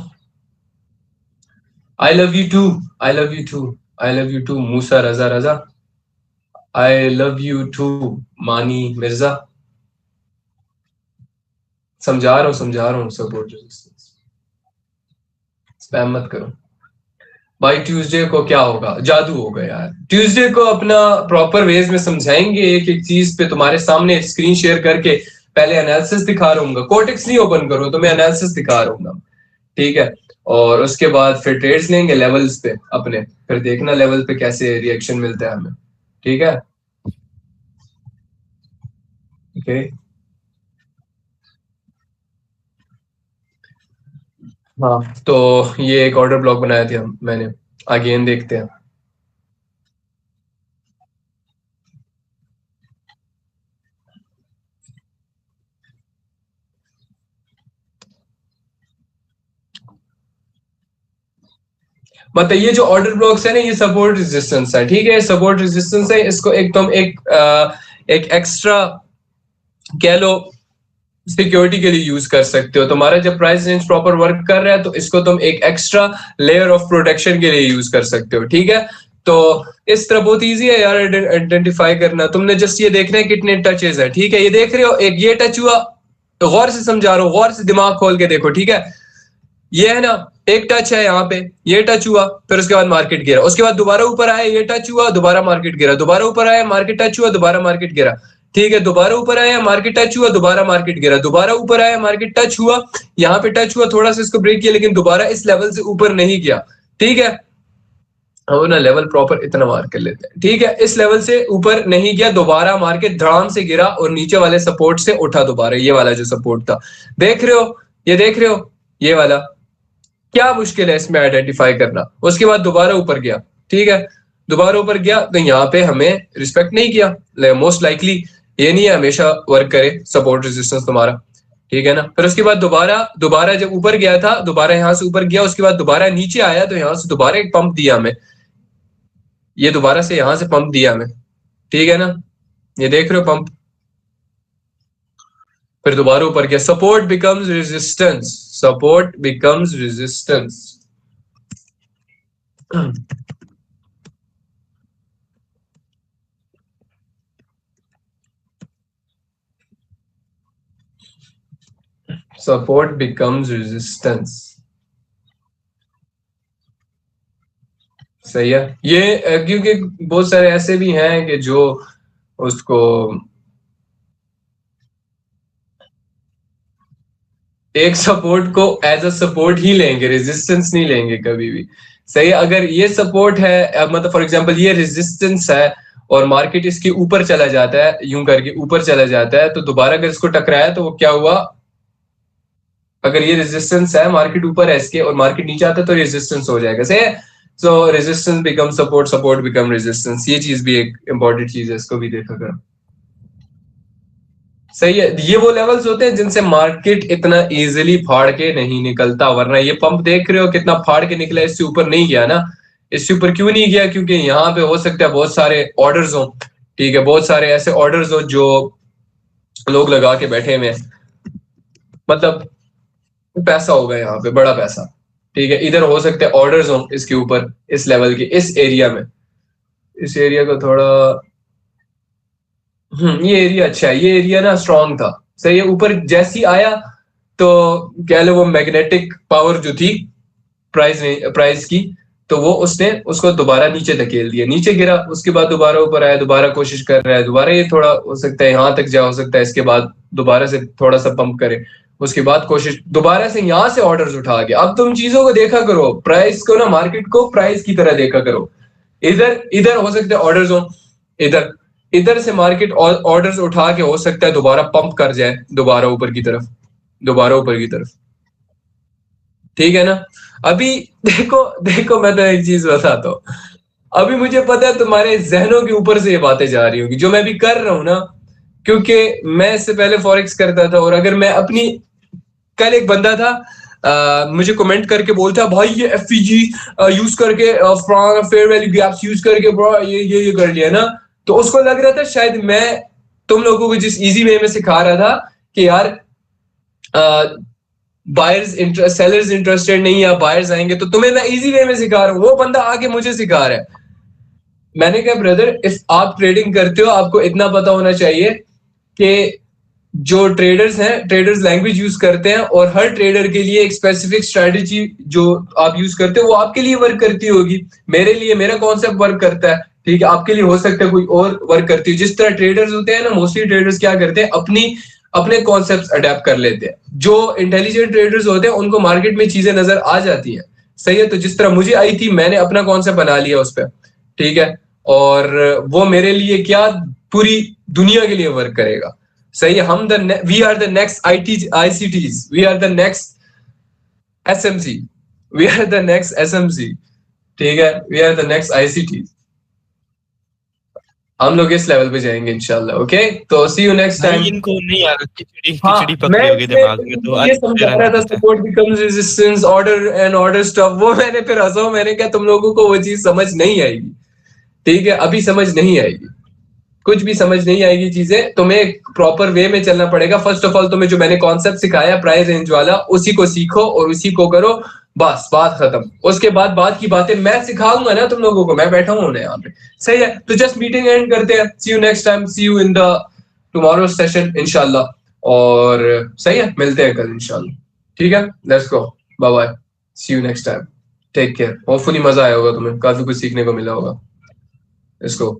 I love you too, I love you too, I love you too Musa Raza Raza, I love you too Mani Mirza. समझा रहा हूँ सपोर्ट रेजिस्टेंस, स्पैम मत करो भाई। ट्यूसडे को क्या होगा, जादू होगा यार। ट्यूसडे को अपना प्रॉपर वेज में समझाएंगे, एक एक चीज पे तुम्हारे सामने स्क्रीन शेयर करके पहले एनालिसिस दिखा रहूंगा, कोटेक्स नहीं ओपन करो तो मैं एनालिसिस दिखा रहूंगा, ठीक है। और उसके बाद फिर ट्रेड्स लेंगे लेवल्स पे अपने, फिर देखना लेवल पे कैसे रिएक्शन मिलता है हमें, ठीक है। ओके, हाँ तो ये एक ऑर्डर ब्लॉक बनाया था मैंने, अगेन देखते हैं। मतलब ये जो ऑर्डर ब्लॉक्स है ना, ये सपोर्ट रेजिस्टेंस है, ठीक है, सपोर्ट रेजिस्टेंस है, इसको एक तुम एक एक्स्ट्रा कह लो सिक्योरिटी के लिए यूज कर सकते हो। तुम्हारा जब प्राइस रेंज प्रॉपर वर्क कर रहा है तो इसको तुम एक एक्स्ट्रा लेयर ऑफ प्रोटेक्शन के लिए यूज कर सकते हो, ठीक है। तो इस तरह बहुत इजी है यार आइडेंटिफाई करना। तुमने जस्ट ये देखना है कितने टचेस है, ठीक है, ये देख रहे हो, एक ये टच हुआ, तो गौर से समझा रहा हूँ, गौर से दिमाग खोल के देखो, ठीक है, ये है ना, एक टच है यहाँ पे, ये टच हुआ, फिर उसके बाद मार्केट गिरा, उसके बाद दोबारा ऊपर आया, ये टच हुआ, दोबारा मार्केट गिरा, दोबारा ऊपर आया, मार्केट टच हुआ, दोबारा मार्केट गिरा, ठीक है, दोबारा ऊपर आया, मार्केट टच हुआ, दोबारा मार्केट गिरा, दोबारा ऊपर आया, मार्केट टच हुआ, यहाँ पे टच हुआ, थोड़ा सा इसको ब्रेक किया, लेकिन दोबारा इस लेवल से ऊपर नहीं गया, ठीक है। हम ना लेवल प्रॉपर इतना मार्क कर लेते हैं, ठीक है, इस लेवल से ऊपर नहीं गया, दोबारा मार्केट धड़ाम से गिरा और नीचे वाले सपोर्ट से उठा दोबारा, ये वाला जो सपोर्ट था, देख रहे हो, ये देख रहे हो, ये वाला, क्या मुश्किल है इसमें आइडेंटिफाई करना। उसके बाद दोबारा ऊपर गया, ठीक है, दोबारा ऊपर गया, तो यहाँ पे हमें रिस्पेक्ट नहीं किया, मोस्ट लाइकली ये नहीं है हमेशा वर्क करे सपोर्ट रेजिस्टेंस तुम्हारा, ठीक है ना। फिर उसके बाद दोबारा दोबारा जब ऊपर गया था, दोबारा यहाँ से ऊपर गया, उसके बाद दोबारा नीचे आया, तो यहाँ से दोबारा एक पंप दिया हमें, ये दोबारा से यहाँ से पंप दिया हमें, ठीक है ना, ये देख रहे हो पंप, फिर दोबारा ऊपर गया, support becomes resistance, support becomes resistance. Support becomes resistance, सही है ये, क्योंकि बहुत सारे ऐसे भी हैं कि जो उसको एक सपोर्ट को एज अ सपोर्ट ही लेंगे, रेजिस्टेंस नहीं लेंगे कभी भी, सही है। अगर ये सपोर्ट है, मतलब फॉर एग्जांपल ये रेजिस्टेंस है और मार्केट इसके ऊपर चला जाता है, यूं करके ऊपर चला जाता है, तो दोबारा अगर इसको टकराया तो वो क्या हुआ, अगर ये रेजिस्टेंस है, मार्केट ऊपर है इसके और मार्केट नीचे आता है तो रेजिस्टेंस हो जाएगा, सही है। सो resistance become support, support become resistance, ये चीज भी एक इंपॉर्टेंट चीज है, इसको भी देखा कर, सही है। ये वो लेवल्स होते हैं जिनसे मार्केट इतना इजीली फाड़ के नहीं निकलता, वरना ये पंप देख रहे हो कितना फाड़ के निकला, इससे ऊपर नहीं गया ना। इससे ऊपर क्यों नहीं गया, क्योंकि यहाँ पे हो सकता है बहुत सारे ऑर्डर्स हो, ठीक है, बहुत सारे ऐसे ऑर्डर्स हो जो लोग लगा के बैठे हुए, मतलब पैसा होगा यहाँ पे, बड़ा पैसा, ठीक है, इधर हो सकते हैं ऑर्डर्स हो इसके ऊपर, इस लेवल के, इस एरिया में, इस एरिया को थोड़ा, ये एरिया अच्छा है, ये एरिया ना स्ट्रांग था, सही है। ऊपर जैसी आया तो कह लो वो मैग्नेटिक पावर जो थी प्राइस की, तो वो उसने उसको दोबारा नीचे धकेल दिया, नीचे गिरा, उसके बाद दोबारा ऊपर आया, दोबारा कोशिश कर रहा है, दोबारा ये थोड़ा हो सकता है यहाँ तक जा, हो सकता है इसके बाद दोबारा से थोड़ा सा पंप करे, उसके बाद कोशिश दोबारा से यहाँ से ऑर्डर्स उठा के। अब तुम चीजों को देखा करो, प्राइस को ना, मार्केट को प्राइस की तरह देखा करो, इधर इधर हो सकते हैं ऑर्डर्स हो, इधर इधर से मार्केट ऑर्डर्स उठा के हो सकता है दोबारा पंप कर जाए, दोबारा ऊपर की तरफ, दोबारा ऊपर की तरफ, ठीक है ना। अभी देखो देखो, मैं तो एक चीज बताता हूँ, अभी मुझे पता है तुम्हारे जहनों के ऊपर से ये बातें जा रही होंगी जो मैं भी कर रहा हूं ना, क्योंकि मैं इससे पहले फॉरेक्स करता था, और अगर मैं अपनी, कल एक बंदा था, मुझे कमेंट करके बोलता भाई ये एफईजी यूज करके, फेयर वैल्यू गैप्स यूज करके ब्रो ये कर लिया ना, तो उसको लग रहा था शायद मैं तुम लोगों को जिस इजी वे में सिखा रहा था कि यार बायर्स इंटरेस्ट, सेलर्स इंटरेस्टेड नहीं, या बायर्स आएंगे, तो तुम्हें मैं इजी वे में सिखा रहा हूँ, वो बंदा आके मुझे सिखा रहा है। मैंने कहा ब्रदर, इफ आप ट्रेडिंग करते हो आपको इतना पता होना चाहिए कि जो ट्रेडर्स हैं, ट्रेडर्स लैंग्वेज यूज करते हैं, और हर ट्रेडर के लिए एक स्पेसिफिक स्ट्रेटजी जो आप यूज करते हो वो आपके लिए वर्क करती होगी, मेरे लिए मेरा कॉन्सेप्ट वर्क करता है, ठीक है, आपके लिए हो सकता है कोई और वर्क करती है। जिस तरह ट्रेडर्स होते हैं ना, मोस्टली ट्रेडर्स क्या करते हैं, अपने कॉन्सेप्ट अडेप्ट कर लेते हैं। जो इंटेलिजेंट ट्रेडर्स होते हैं उनको मार्केट में चीजें नजर आ जाती हैं, सही है। तो जिस तरह मुझे आई थी, मैंने अपना कॉन्सेप्ट बना लिया उस पर, ठीक है, और वो मेरे लिए क्या, पूरी दुनिया के लिए वर्क करेगा, सही है। हम we are the next ICTs, we are the next SMC, we are the next SMC, ठीक है, we are the next ICTs। हम लोग इस लेवल पे जाएंगे इंशाल्लाह। ओके, तो सी यू नेक्स्ट टाइम। इनको नहीं आ रहा, खिचड़ी हाँ, खिचड़ी पकड़ी होगी दिमाग में, तो ये आज समझा रहने रहा था, देते हैं। Support becomes resistance, order and order stuff, वो मैंने फिर हंसा, मैंने कहा तुम लोगों को वो चीज समझ नहीं आएगी, ठीक है, अभी समझ नहीं आएगी, कुछ भी समझ नहीं आएगी चीजें, तुम्हें एक प्रॉपर वे में चलना पड़ेगा। फर्स्ट ऑफ ऑल तुम्हें जो मैंने कॉन्सेप्ट सिखाया प्राइस रेंज वाला, उसी को सीखो और उसी को करो, बस बात खत्म। उसके बाद की बातें मैं सिखाऊंगा ना तुम लोगों को, मैं बैठा हूं यहाँ पे, सही है। तो जस्ट मीटिंग एंड करते हैं, see you next time, see you in the tomorrow session इंशाल्लाह, और सही है, मिलते हैं कल इंशाल्लाह, ठीक है, let's go, bye bye, see you next time, take care, hopefully मजा आया होगा तुम्हें, काफी कुछ सीखने को मिला होगा, लेट्स गो।